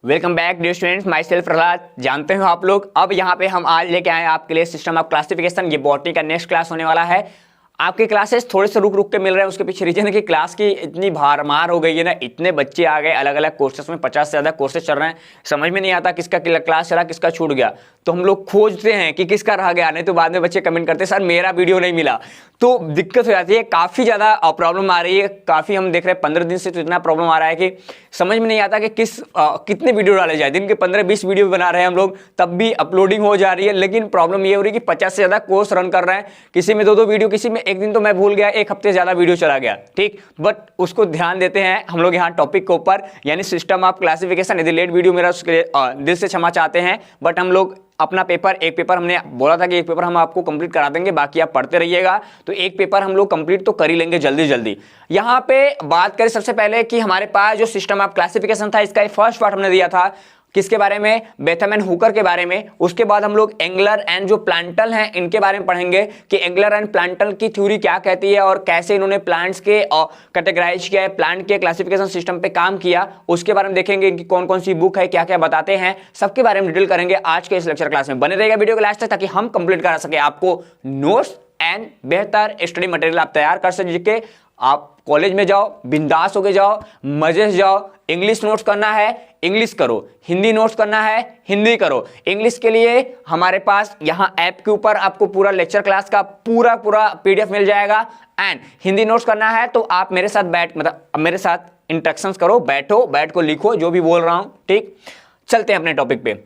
Welcome back dear students, myself Prahlad. जानते हो आप लोग, अब यहाँ पे हम आज लेके आए आपके लिए सिस्टम ऑफ क्लासिफिकेशन। ये बॉटनी का नेक्स्ट क्लास होने वाला है। आपके क्लासेस थोड़े से रुक रुक के मिल रहे हैं, उसके पीछे रीजन है कि क्लास की इतनी भारमार हो गई है ना, इतने बच्चे आ गए अलग अलग कोर्सेस में, 50 से ज़्यादा कोर्सेज चल रहे हैं, समझ में नहीं आता किसका क्लास चला किसका छूट गया। तो हम लोग खोजते हैं कि किसका रह गया, नहीं तो बाद में बच्चे कमेंट करते हैं सर मेरा वीडियो नहीं मिला, तो दिक्कत हो जाती है। काफ़ी ज़्यादा प्रॉब्लम आ रही है, काफ़ी हम देख रहे हैं 15 दिन से तो इतना प्रॉब्लम आ रहा है कि समझ में नहीं आता कि कितने वीडियो डाले जाए। दिन के 15-20 वीडियो बना रहे हैं हम लोग, तब भी अपलोडिंग हो जा रही है, लेकिन प्रॉब्लम ये हो रही है कि 50 से ज़्यादा कोर्स रन कर रहे हैं, किसी में 2-2 वीडियो, किसी में एक दिन तो मैं भूल गया, एक हफ्ते से ज़्यादा वीडियो चला गया, ठीक। बट उसको ध्यान देते हैं हम लोग यहाँ टॉपिक के ऊपर, यानी सिस्टम ऑफ क्लासिफिकेशन। यदि लेट वीडियो मेरा उसके दिल से क्षमा चाहते हैं, बट हम लोग अपना पेपर, एक पेपर हमने बोला था कि एक पेपर हम आपको कंप्लीट करा देंगे, बाकी आप पढ़ते रहिएगा, तो एक पेपर हम लोग कंप्लीट तो कर ही लेंगे जल्दी जल्दी। यहाँ पे बात करें सबसे पहले कि हमारे पास जो सिस्टम ऑफ क्लासिफिकेशन था, इसका फर्स्ट पार्ट हमने दिया था किसके बारे में, बेथम एंड हुकर के बारे में। उसके बाद हम लोग एंगलर एंड जो प्लांटल हैं इनके बारे में पढ़ेंगे कि एंगलर एंड प्लांटल की थ्योरी क्या कहती है और कैसे इन्होंने प्लांट्स के कैटेगराइज किया है, प्लांट के क्लासिफिकेशन सिस्टम पे काम किया, उसके बारे में देखेंगे कि कौन कौन सी बुक है, क्या क्या बताते हैं, सबके बारे में डिटेल करेंगे आज के इस लेक्चर क्लास में। बने रहेगा वीडियो के लास्ट तक ताकि हम कंप्लीट करा सके आपको नोट्स एंड बेहतर स्टडी मटेरियल आप तैयार कर सके। आप कॉलेज में जाओ, बिंदास होके जाओ, मजे से जाओ। इंग्लिश नोट्स करना है इंग्लिश करो, हिंदी नोट्स करना है हिंदी करो। इंग्लिश के लिए हमारे पास यहाँ ऐप के ऊपर आपको पूरा लेक्चर क्लास का पूरा पीडीएफ मिल जाएगा। एंड हिंदी नोट्स करना है तो आप मेरे साथ मेरे साथ इंस्ट्रक्शंस करो, बैठ को लिखो जो भी बोल रहा हूं, ठीक। चलते हैं अपने टॉपिक पे।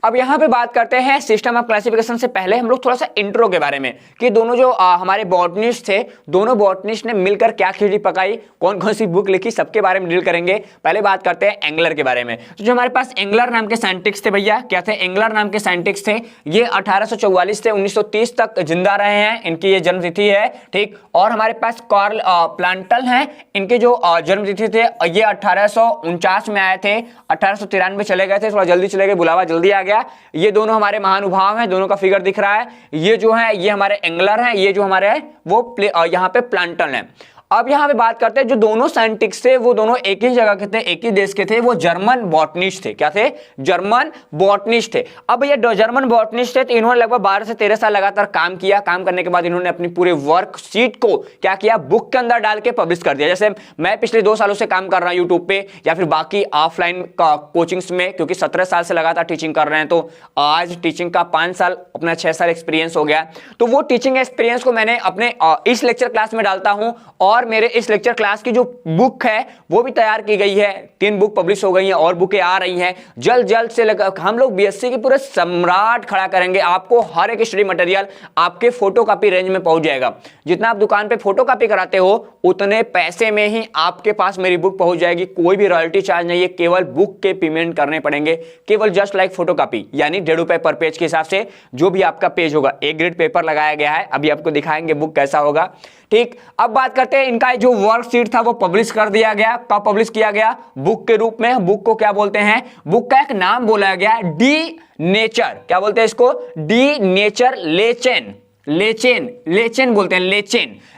अब यहाँ पे बात करते हैं सिस्टम ऑफ क्लासिफिकेशन से पहले हम लोग थोड़ा सा इंट्रो के बारे में कि दोनों जो हमारे बॉटनिस्ट थे, दोनों बॉटनिस्ट ने मिलकर क्या खिचड़ी पकाई, कौन कौन सी बुक लिखी, सबके बारे में डील करेंगे। पहले बात करते हैं एंगलर के बारे में। तो जो हमारे पास एंगलर नाम के साइंटिस्ट थे भैया, क्या थे, एंगलर नाम के साइंटिस्ट थे। ये 1844 से 1930 तक जिंदा रहे हैं, इनकी ये जन्म तिथि है, ठीक। और हमारे पास कार्ल प्लांटल हैं, इनके जो जन्म तिथि थे ये 1849 में आए थे, 1893 में चले गए थे, थोड़ा जल्दी चले गए, बुलावा जल्दी आ गया। ये दोनों हमारे महानुभाव हैं, दोनों का फिगर दिख रहा है। ये जो है ये हमारे एंगलर हैं, ये जो हमारे है वो यहाँ पे प्लांटल हैं। अब यहाँ पे बात करते हैं जो दोनों साइंटिस्ट थे वो दोनों एक ही जगह के थे, एक ही देश के थे, वो जर्मन बॉटनिस्ट थे। क्या थे? जर्मन बॉटनिस्ट थे। अब ये जर्मन बॉटनिस्ट थे तो इन्होंने लगभग 12 से 13 साल लगातार काम किया। काम करने के बाद इन्होंने अपनी पूरे वर्कशीट को क्या किया, बुक के अंदर डाल के पब्लिश कर दिया। जैसे मैं पिछले 2 सालों से काम कर रहा हूँ यूट्यूब पे या फिर बाकी ऑफलाइन कोचिंग्स में, क्योंकि 17 साल से लगातार टीचिंग कर रहे हैं, तो आज टीचिंग का 5 साल अपना 6 साल एक्सपीरियंस हो गया। तो वो टीचिंग एक्सपीरियंस को मैंने अपने इस लेक्चर क्लास में डालता हूँ, और मेरे इस लेक्चर क्लास की जो बुक है वो भी तैयार की गई है। 3 बुक पब्लिश हो गई हैं और बुकें आ रही हैं। जल्द से हम लोग बीएससी के पूरे सम्राट खड़ा करेंगे। आपको हर एक स्टडी मटेरियल आपके फोटोकॉपी रेंज में पहुंच जाएगा। जितना आप दुकान पे फोटोकॉपी कराते हो उतने पैसे में ही आपके पास मेरी बुक पहुंच जाएगी। कोई भी रॉयल्टी चार्ज नहीं है, केवल बुक के पेमेंट करने पड़ेंगे, केवल जस्ट लाइक फोटोकॉपी, यानी 1.5 रुपए पर पेज के हिसाब से जो भी आपका पेज होगा। A ग्रेड पेपर लगाया गया है, अभी आपको दिखाएंगे बुक कैसा होगा, ठीक। अब बात करते हैं इनका जो वर्कशीट था वो पब्लिश कर दिया गया। कब पब्लिश किया गया? बुक के रूप में। बुक को क्या बोलते हैं? बुक का एक नाम बोला गया डी नेचर। क्या बोलते हैं इसको? डी नेचर लेचेन, लेचेन बोलते हैं,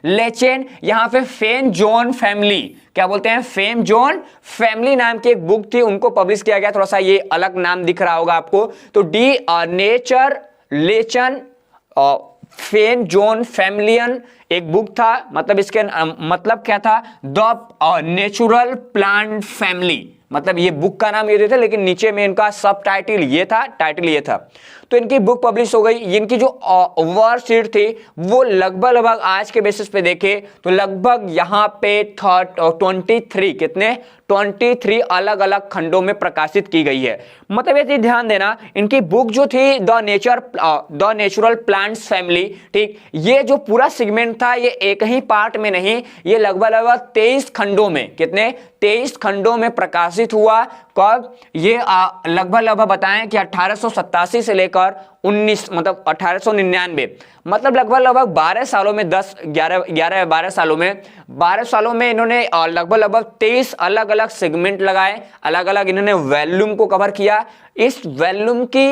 लेचेन। यहां पे फेन जोन फैमिली, क्या बोलते हैं, फेम जोन फैमिली नाम की एक बुक थी, उनको पब्लिश किया गया। थोड़ा सा ये अलग नाम दिख रहा होगा आपको। तो डी नेचर लेचन फेन जोन फैमिलियन एक बुक था। मतलब इसके मतलब क्या था? The natural plant family. मतलब ये बुक का नाम ये था, लेकिन नीचे में इनका सब टाइटल ये था, तो इनकी बुक पब्लिश हो गई। इनकी जो वर्कशीट थी वो लगभग आज के बेसिस पे देखे तो लगभग यहाँ पे 23 कितने 23 अलग अलग खंडों में प्रकाशित की गई है। मतलब ये ध्यान देना, इनकी बुक जो थी द नेचुरल प्लांट्स फैमिली, ठीक, ये जो पूरा सेगमेंट था ये एक ही पार्ट में नहीं, ये लगभग 23 खंडों में, कितने 23 खंडों में प्रकाशित हुआ। कब? ये लगभग बताएं कि 1887 से लेकर 19 मतलब 1899, मतलब लगभग 12 सालों में 12 सालों में इन्होंने लगभग 23 अलग अलग सेगमेंट लगाए, अलग अलग इन्होंने वॉल्यूम को कवर किया। इस वॉल्यूम की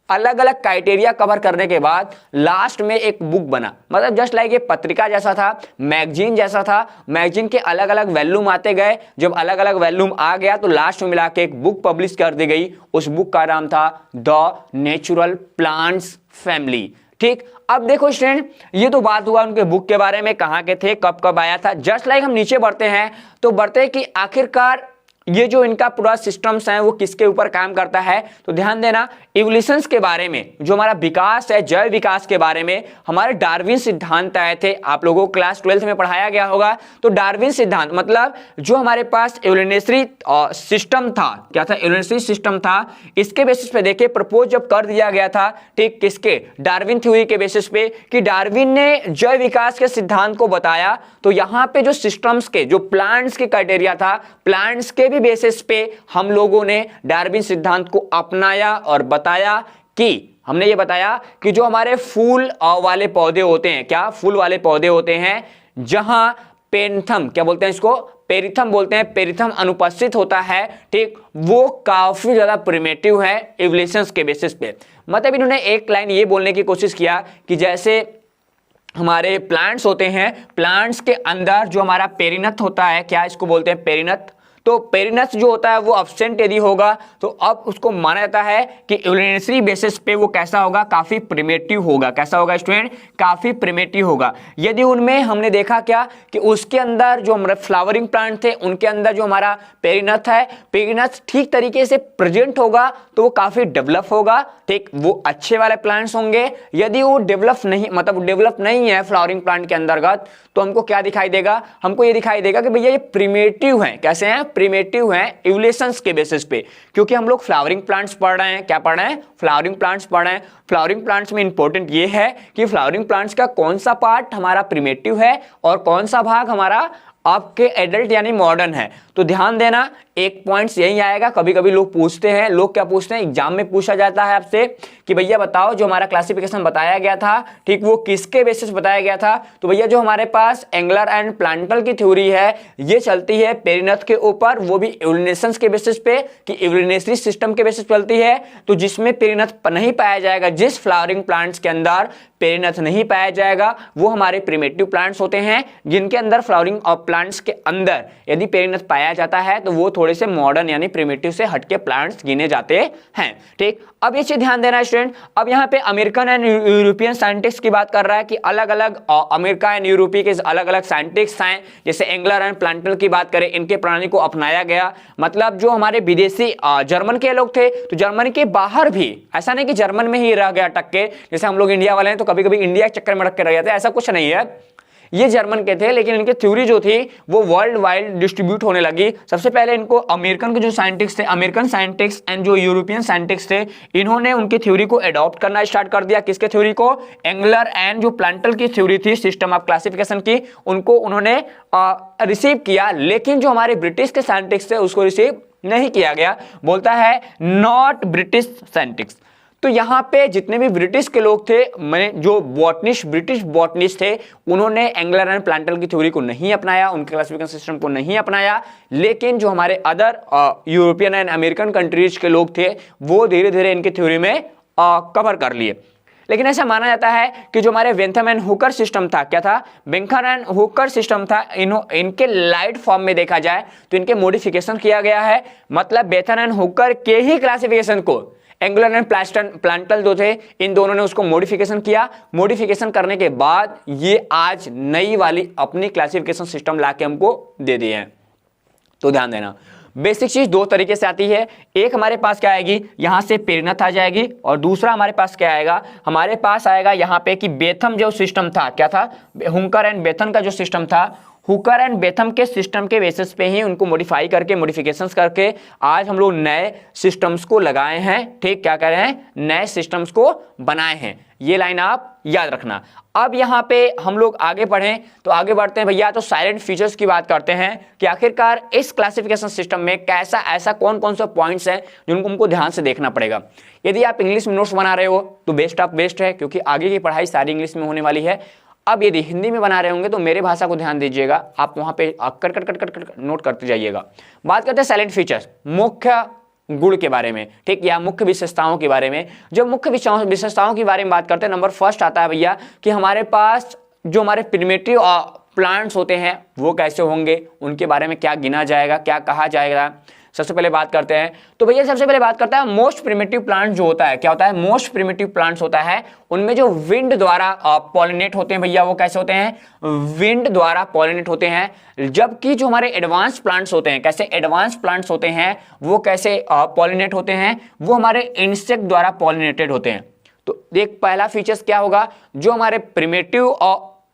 अलग अलग क्राइटेरिया कवर करने के बाद लास्ट में एक बुक बना, मतलब जस्ट लाइक ये पत्रिका जैसा था, मैगजीन जैसा था। मैगजीन के अलग अलग वॉल्यूम आते गए, जब अलग अलग वॉल्यूम आ गया तो लास्ट में मिला के एक बुक पब्लिश कर दी गई। उस बुक का नाम था द नेचुरल प्लांट्स फैमिली। ठीक, अब देखो स्टूडेंट, ये तो बात हुआ उनके बुक के बारे में, कहाँ के थे, कब कब आया था। जस्ट लाइक हम नीचे बढ़ते हैं तो बढ़ते हैं कि आखिरकार ये जो इनका पूरा सिस्टम्स है वो किसके ऊपर काम करता है। तो ध्यान देना, इवोल्यूशंस के बारे में, जो हमारा विकास है, जैव विकास के बारे में हमारे डार्विन सिद्धांत आए थे। आप लोगों को क्लास 12th में पढ़ाया गया होगा। तो डार्विन सिद्धांत मतलब जो हमारे पास इवोल्यूशनरी सिस्टम था, क्या था, इवोल्यूशनरी सिस्टम था, इसके बेसिस पे देखिए प्रपोज जब कर दिया गया था, ठीक, किसके, डार्विन थ्योरी के बेसिस पे, कि डार्विन ने जैव विकास के सिद्धांत को बताया। तो यहाँ पे जो सिस्टम्स के, जो प्लांट्स के क्राइटेरिया था, प्लांट्स के बेसिस पे हम लोगों ने डार्विन सिद्धांत को अपनाया और बताया कि हमने ये बताया कि जो हमारे फूल वाले पौधे होते हैं, क्या, फूल वाले पौधे होते हैं, जहां पेरिथम, क्या बोलते हैं इसको, पेरिथम बोलते हैं, पेरिथम अनुपस्थित होता है, ठीक, वो काफी ज्यादा प्रिमिटिव है इवोल्यूशंस के बेसिस पे। मतलब इन्होंने एक लाइन ये बोलने की कोशिश किया कि जैसे हमारे प्लांट्स होते हैं, प्लांट्स के अंदर जो हमारा पेरिनथ होता है, क्या इसको बोलते हैं, पेरिनथ, तो पेरिनथ जो होता है वो अब्सेंट यदि होगा तो अब उसको माना जाता है कि इवोल्यूशनरी बेसिस पे वो कैसा होगा, काफी प्रिमिटिव होगा। कैसा होगा स्टूडेंट, काफी प्रिमिटिव होगा। यदि उनमें हमने देखा क्या कि उसके अंदर जो हमारे फ्लावरिंग प्लांट थे उनके अंदर जो हमारा पेरिनथ है, पेरिनथ ठीक तरीके से प्रेजेंट होगा तो वो काफी डेवलप होगा, ठीक, वो अच्छे वाले प्लांट्स होंगे। यदि वो डेवलप नहीं, मतलब डेवलप नहीं है फ्लावरिंग प्लांट के अंतर्गत, तो हमको क्या दिखाई देगा, हमको ये दिखाई देगा कि भैया ये प्रिमिटिव है। कैसे हैं, प्रिमिटिव हैं इवोल्यूशंस के बेसिस पे, क्योंकि हम लोग फ्लावरिंग प्लांट्स पढ़ रहे हैं। क्या पढ़ रहे हैं, फ्लावरिंग प्लांट्स पढ़ रहे हैं। फ्लावरिंग प्लांट्स में इंपॉर्टेंट ये है कि फ्लावरिंग प्लांट्स का कौन सा पार्ट हमारा प्रिमिटिव है और कौन सा भाग हमारा आपके एडल्ट यानी मॉडर्न है। तो ध्यान देना, एक पॉइंट्स यही आएगा। कभी कभी लोग पूछते हैं, लोग क्या पूछते हैं, एग्जाम में पूछा जाता है आपसे कि भैया बताओ जो हमारा क्लासिफिकेशन बताया गया था, ठीक, वो किसके बेसिस बताया गया था। तो भैया जो हमारे पास एंगलर एंड प्लांटल की थ्योरी है ये चलती है पेरिनथ के ऊपर, वो भी इवोल्यूशंस के बेसिस पे, कि इवोल्यूशनरी सिस्टम के बेसिस चलती है। तो जिसमें पेरिनथ नहीं पाया जाएगा, जिस फ्लावरिंग प्लांट्स के अंदर पेरिनथ नहीं पाया जाएगा, वो हमारे प्रिमिटिव प्लांट्स होते हैं। जिनके अंदर फ्लावरिंग और प्लांट्स के अंदर यदि पेरिनथ पाया जाता है तो वो थोड़े से मॉडर्न यानी प्रिमिटिव से हटके प्लांट्स गिने जाते हैं, ठीक। अब ये चीज ध्यान देना स्टूडेंट। अब यहाँ पे अमेरिकन एंड यूरोपियन साइंटिस्ट की बात कर रहा है कि अलग अलग अमेरिका एंड यूरोपी के अलग अलग साइंटिस्ट हैं। जैसे एंगलर एंड प्लांटल की बात करें, इनके प्रणाली को अपनाया गया। मतलब जो हमारे विदेशी जर्मन के लोग थे, तो जर्मनी के बाहर भी, ऐसा नहीं कि जर्मन में ही रह गया अटक के, जैसे हम लोग इंडिया वाले हैं तो कभी कभी इंडिया के चक्कर में अटक के रह जाते हैं, ऐसा कुछ नहीं है। ये जर्मन के थे, लेकिन इनकी थ्योरी जो थी वो वर्ल्ड वाइड डिस्ट्रीब्यूट होने लगी। सबसे पहले इनको अमेरिकन के जो साइंटिस्ट थे, अमेरिकन साइंटिस्ट एंड जो यूरोपियन साइंटिस्ट थे, इन्होंने उनकी थ्योरी को अडॉप्ट करना स्टार्ट कर दिया। किसके थ्योरी को, एंगलर एंड जो प्लांटल की थ्योरी थी सिस्टम ऑफ क्लासिफिकेशन की, उनको उन्होंने रिसीव किया। लेकिन जो हमारे ब्रिटिश के साइंटिस्ट थे उसको रिसीव नहीं किया गया। बोलता है नॉट ब्रिटिश साइंटिस्ट। तो यहाँ पे जितने भी ब्रिटिश के लोग थे, जो ब्रिटिश बॉटनिस्ट थे, उन्होंने एंगलर एंड प्लांटल की थ्योरी को नहीं अपनाया, उनके क्लासिफिकेशन सिस्टम को नहीं अपनाया। लेकिन जो हमारे other European and American countries के लोग थे वो धीरे धीरे इनकी थ्योरी में कवर कर लिए। लेकिन ऐसा माना जाता है कि जो हमारे बेंथम एंड हुकर सिस्टम था, क्या था, बेंथम एंड हुकर सिस्टम था, इनके लाइट फॉर्म में देखा जाए तो इनके मॉडिफिकेशन किया गया है। मतलब बेंथम एंड हुकर के ही क्लासिफिकेशन को एंगुलर एंड प्लांटल जो थे, इन दोनों ने उसको मॉडिफिकेशन किया। मॉडिफिकेशन करने के बाद ये आज नई वाली अपनी क्लासिफिकेशन सिस्टम लाके हमको दे दिए हैं। तो ध्यान देना, बेसिक चीज दो तरीके से आती है। एक हमारे पास क्या आएगी, यहां से पेरिनथ आ जाएगी, और दूसरा हमारे पास क्या आएगा, हमारे पास आएगा यहाँ पे कि बेथम जो सिस्टम था, क्या था, हुकर एंड बेथम का जो सिस्टम था, हुकर एंड बेथम के सिस्टम के बेसिस पे ही उनको मॉडिफाई करके, मॉडिफिकेशंस करके आज हम लोग नए सिस्टम्स को लगाए हैं, ठीक, क्या कह रहे हैं, नए सिस्टम्स को बनाए हैं। ये लाइन आप याद रखना। अब यहाँ पे हम लोग आगे बढ़ें तो आगे बढ़ते हैं भैया, तो साइलेंट फीचर्स की बात करते हैं कि आखिरकार इस क्लासिफिकेशन सिस्टम में कैसा, ऐसा कौन कौन से पॉइंट्स हैं जिनको हमको ध्यान से देखना पड़ेगा। यदि आप इंग्लिश में नोट्स बना रहे हो तो बेस्ट ऑफ बेस्ट है, क्योंकि आगे की पढ़ाई सारी इंग्लिश में होने वाली है। अब यदि हिंदी में बना रहे होंगे तो मेरे भाषा को ध्यान दीजिएगा, आप वहां पे cut cut cut cut cut note करते जाइएगा। बात करते हैं साइलेंट फीचर्स। मुख्य गुण के बारे में, ठीक, या मुख्य विशेषताओं के बारे में। जब मुख्य विशेषताओं के बारे में बात करते हैं, नंबर फर्स्ट आता है भैया कि हमारे पास जो हमारे प्रिमिटिव प्लांट्स होते हैं वो कैसे होंगे, उनके बारे में क्या गिना जाएगा, क्या कहा जाएगा। सबसे पहले बात करते हैं तो भैया सबसे पहले बात करता है मोस्ट प्रिमिटिव प्लांट जो होता है, क्या होता है, मोस्ट प्रिमिटिव प्लांट्स होता है उनमें जो विंड द्वारा पॉलिनेट होते हैं भैया, वो कैसे होते हैं, विंड द्वारा पॉलिनेट होते हैं। जबकि जो हमारे एडवांस प्लांट्स होते हैं, कैसे एडवांस प्लांट्स होते हैं वो कैसे पॉलिनेट होते हैं, वो हमारे इंसेक्ट द्वारा पॉलिनेटेड होते हैं। तो एक पहला फीचर्स क्या होगा, जो हमारे प्रिमिटिव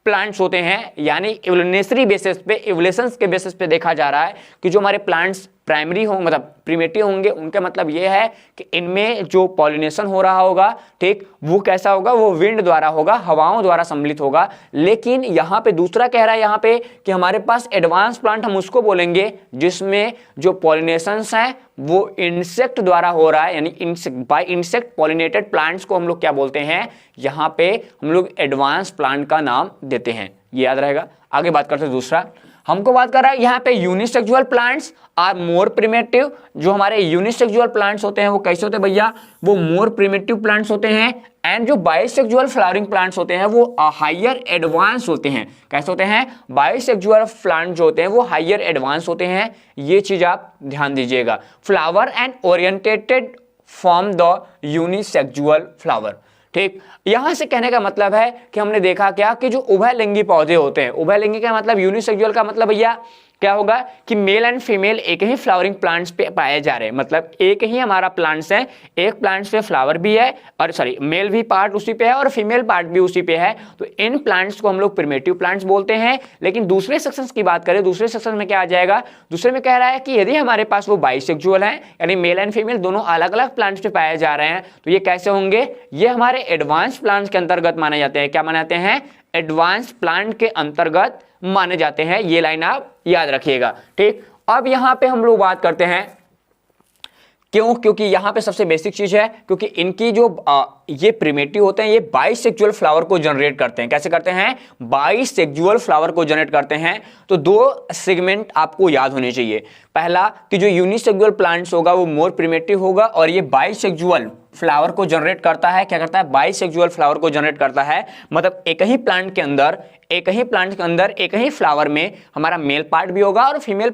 प्लांट्स होते हैं यानी इवोल्यूशनरी बेसिस पे, इवोल्यूशंस के बेसिस पे देखा जा रहा है कि जो हमारे प्लांट्स प्राइमरी हो मतलब प्रिमिटिव होंगे, उनका मतलब ये है कि इनमें जो पॉलिनेशन हो रहा होगा, ठीक, वो कैसा होगा, वो विंड द्वारा होगा, हवाओं द्वारा सम्मिलित होगा। लेकिन यहाँ पे दूसरा कह रहा है यहाँ पे कि हमारे पास एडवांस प्लांट हम उसको बोलेंगे जिसमें जो पॉलिनेशंस हैं वो इंसेक्ट द्वारा हो रहा है, यानी बाय इंसेक्ट पॉलिनेटेड प्लांट्स को हम लोग क्या बोलते हैं, यहाँ पे हम लोग एडवांस प्लांट का नाम देते हैं, ये याद रहेगा। आगे बात करते हैं दूसरा, हमको बात कर रहा है यहाँ पे unisexual plants are more primitive. जो हमारे यूनिसेक्सुअल प्लांट्स होते हैं वो कैसे होते हैं भैया, वो मोर प्रिमिटिव प्लांट्स होते हैं। एंड जो बाइसेक्सुअल फ्लावरिंग प्लांट्स होते हैं वो हायर एडवांस होते हैं। कैसे होते हैं, बाइसेक्सुअल प्लांट जो होते हैं वो हायर एडवांस होते हैं, ये चीज आप ध्यान दीजिएगा। Flower and orientated from the unisexual flower, ठीक। यहां से कहने का मतलब है कि हमने देखा क्या कि जो उभयलिंगी पौधे होते हैं, उभयलिंगी का मतलब यूनिसेक्सुअल का मतलब भैया क्या होगा कि मेल एंड फीमेल एक ही फ्लावरिंग प्लांट्स पे पाए जा रहे हैं, मतलब एक ही हमारा प्लांट्स है, एक प्लांट्स पे फ्लावर भी है और सॉरी मेल भी पार्ट उसी पे है और फीमेल पार्ट भी उसी पे है, तो इन प्लांट्स को हम लोग प्रिमिटिव प्लांट्स बोलते हैं। लेकिन दूसरे सेक्शंस की बात करें, दूसरे सेक्शन में क्या आ जाएगा, दूसरे में कह रहा है कि यदि हमारे पास वो बाइसेक्सुअल है यानी मेल एंड फीमेल दोनों अलग अलग प्लांट्स पे पाए जा रहे हैं, तो ये कैसे होंगे, ये हमारे एडवांस प्लांट्स के अंतर्गत माने जाते हैं। क्या माने जाते हैं, एडवांस प्लांट के अंतर्गत माने जाते हैं। ये लाइन आप याद रखिएगा, ठीक। अब यहां पे हम लोग बात करते हैं क्यों, क्योंकि यहां पे सबसे बेसिक चीज है, क्योंकि इनकी जो ये प्रिमिटिव होते हैं ये बाइसेक्सुअल फ्लावर को जनरेट करते हैं। कैसे करते हैं, बाइसेक्सुअल फ्लावर को जनरेट करते हैं। तो दो सेगमेंट आपको याद होने चाहिए, पहला कि जो यूनिसेक्सुअल प्लांट्स होगा वो मोर प्रिमिटिव होगा और ये बाइसेक्सुअल फ्लावर को जनरेट करता है। क्या करता है, बाइसेक्सुअल फ्लावर को जनरेट करता है, मतलब एक ही प्लांट के अंदर एक ही फ्लावर में हमारा मेल पार्ट भी होगा और फीमेल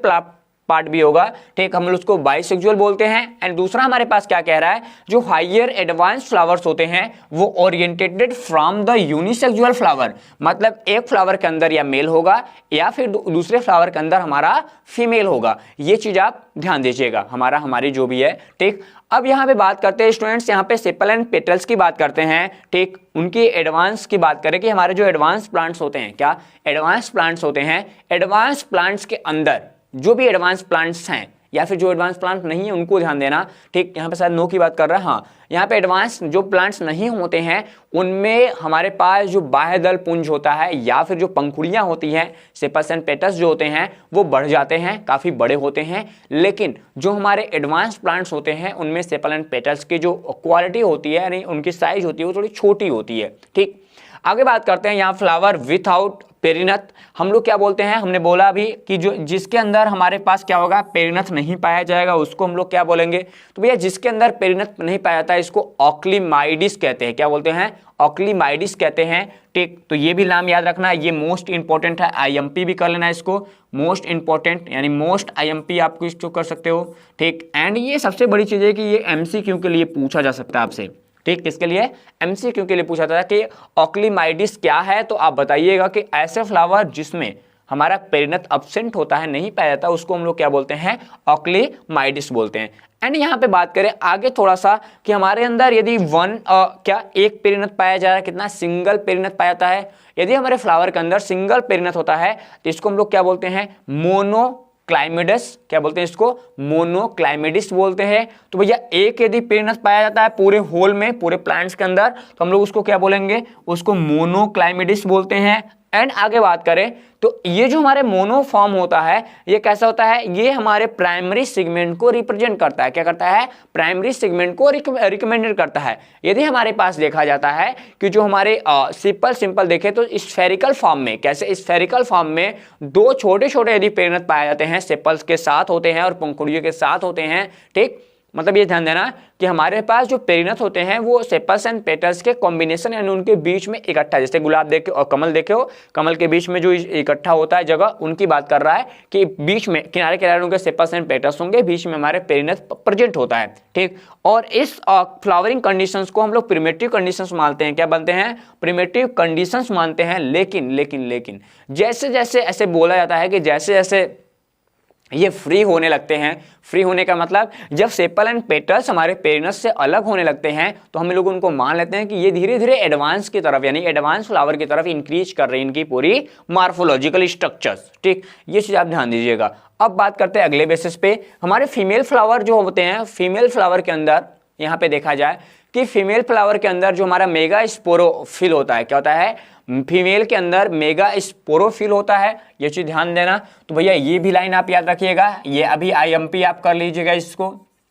पार्ट भी होगा, ठीक। हम उसको बाइसेक्सुअल बोलते हैं। एंड दूसरा हमारे पास क्या कह रहा है, जो हायर एडवांस फ्लावर्स होते हैं वो orientated from the unisexual flower, मतलब एक फ्लावर के अंदर या मेल होगा या फिर दूसरे फ्लावर के अंदर हमारा फीमेल होगा। ये चीज आप ध्यान दीजिएगा, हमारी जो भी है, ठीक। अब यहाँ पे बात करते हैं स्टूडेंट्स, यहाँ पे सेपल एंड पेटल्स की बात करते हैं, ठीक। उनकी एडवांस की बात करें कि हमारे जो एडवांस प्लांट्स होते हैं, क्या एडवांस प्लांट्स होते हैं, एडवांस प्लांट्स के अंदर जो भी एडवांस प्लांट्स हैं या फिर जो एडवांस प्लांट नहीं है उनको ध्यान देना, ठीक। यहाँ पे शायद नो की बात कर रहा है, हाँ, यहाँ पे एडवांस जो प्लांट्स नहीं होते हैं उनमें हमारे पास जो बाह्यदल पुंज होता है या फिर जो पंखुड़ियाँ होती हैं, सेपल्स एंड पेटल्स जो होते हैं वो बढ़ जाते हैं, काफ़ी बड़े होते हैं। लेकिन जो हमारे एडवांस प्लांट्स होते हैं उनमें सेपल एंड पेटल्स की जो क्वालिटी होती है यानी उनकी साइज होती है वो थोड़ी छोटी होती है, ठीक। आगे बात करते हैं यहाँ फ्लावर विथआउट पेरिनथ, हम लोग क्या बोलते हैं, हमने बोला अभी कि जो जिसके अंदर हमारे पास क्या होगा, पेरिनथ नहीं पाया जाएगा उसको हम लोग क्या बोलेंगे, तो भैया जिसके अंदर पेरिनथ नहीं पाया जाता है इसको ऑक्लीमाइडिस कहते हैं। क्या बोलते हैं, ऑक्लीमाइडिस कहते हैं, ठीक। तो ये भी नाम याद रखना, ये मोस्ट इंपॉर्टेंट है, आईएमपी भी कर लेना इसको, मोस्ट इंपॉर्टेंट यानी मोस्ट आईएमपी आपको इसको कर सकते हो, ठीक। एंड ये सबसे बड़ी चीज़ है कि ये एमसीक्यू के लिए पूछा जा सकता है आपसे, ठीक। किसके लिए, एमसीक्यू के लिए पूछा था कि ऑक्लीमाइडिस क्या है, तो आप बताइएगा कि ऐसे फ्लावर जिसमें हमारा पेरिनथ अब्सेंट होता है, नहीं पाया जाता, उसको हम लोग क्या बोलते हैं, ऑक्लीमाइडिस बोलते हैं। एंड यहाँ पे बात करें आगे थोड़ा सा कि हमारे अंदर यदि एक पेरिनथ पाया जा रहा है, कितना, सिंगल पेरिनथ पाया जाता है। यदि हमारे फ्लावर के अंदर सिंगल पेरिनथ होता है तो इसको हम लोग क्या बोलते हैं, मोनोक्लाइमिडस, क्या बोलते हैं इसको, मोनोक्लाइमिडिस बोलते हैं। तो भैया एक यदि पेरिनथ पाया जाता है पूरे होल में, पूरे प्लांट्स के अंदर, तो हम लोग उसको क्या बोलेंगे, उसको मोनोक्लाइमिडिस बोलते हैं। एंड आगे बात करें तो ये जो हमारे मोनो फॉर्म होता है ये कैसा होता है, ये हमारे प्राइमरी सेगमेंट को रिप्रेजेंट करता है। क्या करता है, प्राइमरी सेगमेंट को रिकमेंडेड करता है। यदि हमारे पास देखा जाता है कि जो हमारे सिंपल देखें तो स्फेरिकल फॉर्म में, कैसे, स्फेरिकल फॉर्म में दो छोटे छोटे यदि पेरिनथ पाए जाते हैं, सेपल्स के साथ होते हैं और पंखुड़ियों के साथ होते हैं, ठीक। मतलब ये ध्यान देना कि हमारे पास जो पेरिनथ होते हैं वो सेपल्स एंड पेटल्स के कॉम्बिनेशन यानी उनके बीच में इकट्ठा, जैसे गुलाब देखे और कमल देखे हो, कमल के बीच में जो इकट्ठा होता है जगह, उनकी बात कर रहा है कि बीच में किनारे किनारे उनके सेपल्स एंड पेटल्स होंगे, बीच में हमारे पेरिनथ प्रेजेंट होता है। ठीक, और इस फ्लावरिंग कंडीशंस को हम लोग प्रिमिटिव कंडीशंस मानते हैं। क्या बनते हैं? प्रिमिटिव कंडीशंस मानते हैं। लेकिन जैसे जैसे ऐसे बोला जाता है कि जैसे जैसे ये फ्री होने लगते हैं, फ्री होने का मतलब जब सेपल एंड पेटल्स हमारे पेरिनस से अलग होने लगते हैं तो हम लोग उनको मान लेते हैं कि ये धीरे धीरे एडवांस की तरफ यानी एडवांस फ्लावर की तरफ इंक्रीज कर रही है इनकी पूरी मार्फोलॉजिकल स्ट्रक्चर्स। ठीक, ये चीज आप ध्यान दीजिएगा। अब बात करते हैं अगले बेसिस पे, हमारे फीमेल फ्लावर जो होते हैं, फीमेल फ्लावर के अंदर यहाँ पे देखा जाए कि फीमेल फ्लावर के अंदर जो हमारा मेगा स्पोरोफिल होता है, क्या होता है? फीमेल के अंदर मेगा स्पोरोफिल होता है, ये चीज ध्यान देना। तो भैया ये भी लाइन आप याद रखिएगा, ये अभी IMP आप कर लीजिएगा इसको,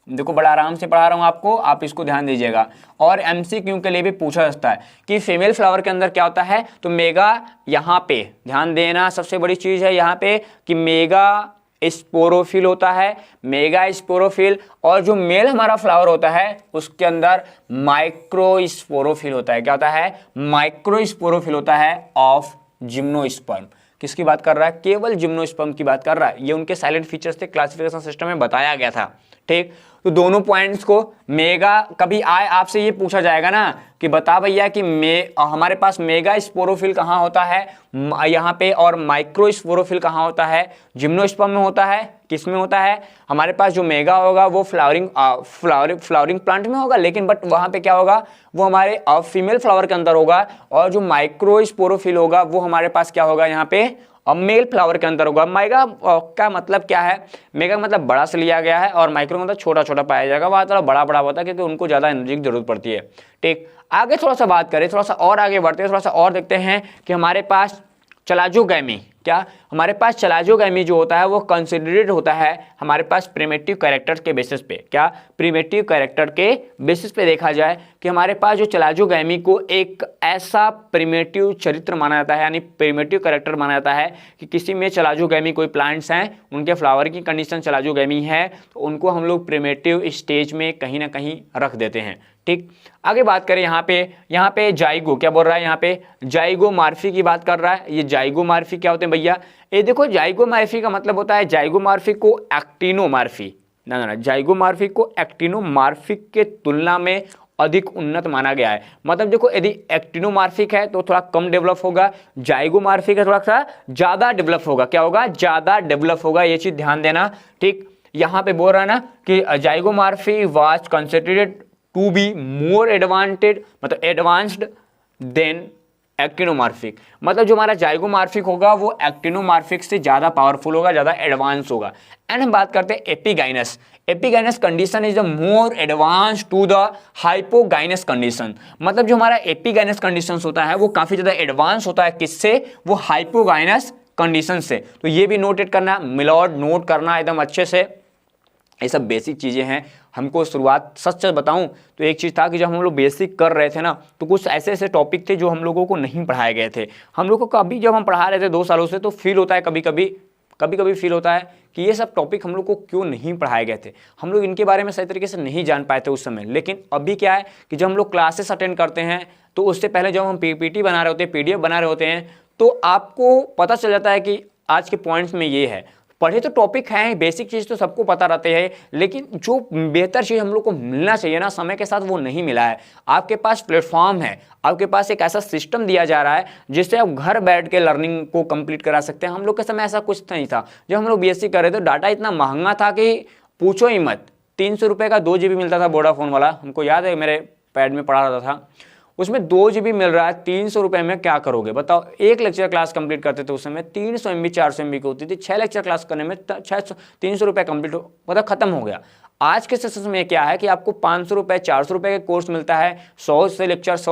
देखो बड़ा आराम से पढ़ा रहा हूं आपको, आप इसको ध्यान दीजिएगा। और MCQ के लिए भी पूछा जाता है कि फीमेल फ्लावर के अंदर क्या होता है, तो मेगा, यहाँ पे ध्यान देना सबसे बड़ी चीज है यहाँ पे कि मेगा स्पोरोफिल होता है, मेगा स्पोरोफिल। और जो मेल हमारा फ्लावर होता है उसके अंदर माइक्रो स्पोरोफिल होता है। क्या होता है? माइक्रो स्पोरोफिल होता है ऑफ जिम्नोस्पर्म। किसकी बात कर रहा है? केवल जिम्नोस्पर्म की बात कर रहा है। ये उनके साइलेंट फीचर्स थे, क्लासिफिकेशन सिस्टम में बताया गया था। ठीक, तो दोनों पॉइंट्स को मेगा, कभी आए आपसे ये पूछा जाएगा ना कि बता भैया कि हमारे पास मेगा स्पोरोफिल कहाँ होता है यहाँ पे, और माइक्रो स्पोरोफिल कहाँ होता है? जिम्नोस्पर्म में होता है। किस में होता है? हमारे पास जो मेगा होगा वो फ्लावरिंग प्लांट में होगा, लेकिन बट वहाँ पे क्या होगा, वो हमारे फीमेल फ्लावर के अंदर होगा। और जो माइक्रो स्पोरोफिल होगा वो हमारे पास क्या होगा यहाँ पे, और मेल फ्लावर के अंदर होगा। मेगा का मतलब क्या है? मेगा का मतलब बड़ा से लिया गया है, और माइक्रो मतलब छोटा छोटा पाया जाएगा। वहाँ थोड़ा बड़ा बड़ा होता है क्योंकि उनको ज़्यादा एनर्जी की जरूरत पड़ती है। ठीक, आगे थोड़ा सा बात करें, थोड़ा सा और आगे बढ़ते हैं, थोड़ा सा और देखते हैं कि हमारे पास चलाजोगैमी, क्या हमारे पास चलाजोगैमी जो होता है वो कंसिडरेड होता है हमारे पास प्रिमिटिव कैरेक्टर्स के बेसिस पे। क्या? प्रिमिटिव कैरेक्टर के बेसिस पे देखा जाए कि हमारे पास जो चलाजोगैमी को एक ऐसा प्रिमिटिव चरित्र माना जाता है, यानी प्रिमिटिव कैरेक्टर माना जाता है कि किसी में चलाजोगैमी कोई प्लांट्स हैं, उनके फ्लावर की कंडीशन चलाजोगैमी है, तो उनको हम लोग प्रिमिटिव स्टेज में कहीं ना कहीं रख देते हैं। ठीक, आगे बात करें यहाँ पे जाइगो, क्या बोल रहा है यहाँ पे? जाइगोमॉर्फी की बात कर रहा है। ये जाइगोमॉर्फी क्या होते हैं भैया? ये देखो, जाइगोमॉर्फी का मतलब होता है जाइगोमॉर्फी को एक्टिनोमॉर्फी, ना जाइगोमॉर्फी को एक्टिनोमॉर्फिक के तुलना में अधिक उन्नत माना गया है। मतलब देखो, यदि एक्टिनोमॉर्फिक है तो थोड़ा कम डेवलप होगा, जाइगोमॉर्फिक है थोड़ा सा ज्यादा डेवलप होगा। क्या होगा? ज्यादा डेवलप होगा, ये चीज ध्यान देना। ठीक, यहाँ पे बोल रहा है ना कि zygomorphy was considered to be more advanced, मतलब एडवांस्ड देन एक्टिनोमॉर्फिक। मतलब जो हमारा जाइगोमॉर्फिक होगा वो एक्टिनोमॉर्फिक से ज़्यादा पावरफुल होगा, ज़्यादा एडवांस होगा। एंड हम बात करते हैं epigynous. Epigynous condition is the more advance to the hypogynous condition. मतलब जो हमारा एपिगाइनस कंडीशन होता है वो काफ़ी ज़्यादा एडवांस होता है, किससे? वो हाइपोगाइनस कंडीशन से। तो ये भी नोटेट करना, मिलॉर्ड नोट करना एकदम अच्छे से। ये सब बेसिक चीज़ें हैं। हमको शुरुआत सच बताऊं तो एक चीज़ था कि जब हम लोग बेसिक कर रहे थे ना, तो कुछ ऐसे ऐसे टॉपिक थे जो हम लोगों को नहीं पढ़ाए गए थे। हम लोगों को अभी जब हम पढ़ा रहे थे 2 सालों से, तो फील होता है कभी कभी फील होता है कि ये सब टॉपिक हम लोग को क्यों नहीं पढ़ाए गए थे, हम लोग इनके बारे में सही तरीके से नहीं जान पाए थे उस समय। लेकिन अभी क्या है कि जब हम लोग क्लासेस अटेंड करते हैं तो उससे पहले जब हम PPT बना रहे होते हैं, PDF बना रहे होते हैं, तो आपको पता चल जाता है कि आज के पॉइंट्स में ये है। पढ़े तो टॉपिक हैं, बेसिक चीज़ तो सबको पता रहते हैं, लेकिन जो बेहतर चीज़ हम लोग को मिलना चाहिए ना समय के साथ, वो नहीं मिला है। आपके पास प्लेटफॉर्म है, आपके पास एक ऐसा सिस्टम दिया जा रहा है जिससे आप घर बैठ के लर्निंग को कंप्लीट करा सकते हैं। हम लोग के समय ऐसा कुछ नहीं था। जब हम लोग BSc कर रहे थे, डाटा इतना महंगा था कि पूछो ही मत। 300 रुपये का 2 GB मिलता था वोडाफोन वाला, हमको याद है, मेरे पैड में पढ़ा रहता था। उसमें 2 GB मिल रहा है, 300 रुपये में क्या करोगे बताओ? एक लेक्चर क्लास कंप्लीट करते थे उस समय 300 MB 400 MB की होती थी। 6 लेक्चर क्लास करने में 300 रुपये कंप्लीट मतलब खत्म हो गया। आज के सेशन में क्या है कि आपको 500 रुपये 400 रुपये का कोर्स मिलता है, 100 से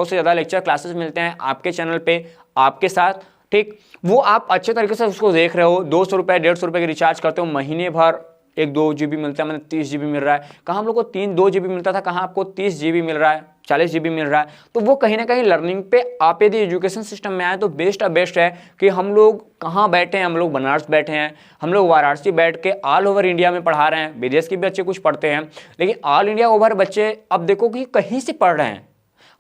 ज़्यादा लेक्चर क्लासेस मिलते हैं आपके चैनल पे आपके साथ। ठीक, वो आप अच्छे तरीके से उसको देख रहे हो। 200 रुपये 150 रुपये की रिचार्ज करते हो, महीने भर 1-2 GB मिलता है, मतलब 30 GB मिल रहा है। कहाँ हम लोग को 2 GB मिलता था, कहाँ आपको 30 GB मिल रहा है, 40 GB मिल रहा है। तो वो कहीं ना कहीं लर्निंग पे आप यदि एजुकेशन सिस्टम में आए तो बेस्ट है कि हम लोग कहाँ बैठे हैं, हम लोग बनारस बैठे हैं, हम लोग वाराणसी बैठ के ऑल ओवर इंडिया में पढ़ा रहे हैं। विदेश के भी बच्चे कुछ पढ़ते हैं, लेकिन ऑल इंडिया ओवर बच्चे अब देखो कि कहीं से पढ़ रहे हैं।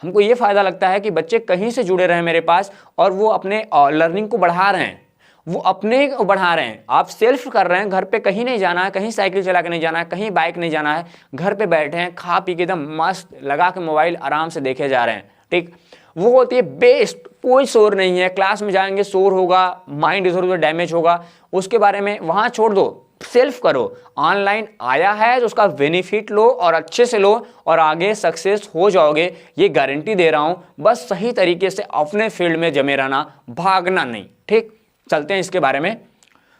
हमको ये फ़ायदा लगता है कि बच्चे कहीं से जुड़े रहे मेरे पास और वो अपने लर्निंग को बढ़ा रहे हैं, वो अपने को बढ़ा रहे हैं। आप सेल्फ कर रहे हैं, घर पे कहीं नहीं जाना है, कहीं साइकिल चला के नहीं जाना है, कहीं बाइक नहीं जाना है, घर पे बैठे हैं, खा पी के एकदम मस्त लगा के मोबाइल आराम से देखे जा रहे हैं। ठीक, वो होती है बेस्ट, कोई शोर नहीं है। क्लास में जाएंगे शोर होगा, माइंड इधर उधर डैमेज होगा, उसके बारे में वहाँ छोड़ दो, सेल्फ करो। ऑनलाइन आया है तो उसका बेनिफिट लो और अच्छे से लो और आगे सक्सेस हो जाओगे, ये गारंटी दे रहा हूँ। बस सही तरीके से अपने फील्ड में जमे रहना, भागना नहीं। ठीक, चलते हैं इसके बारे में।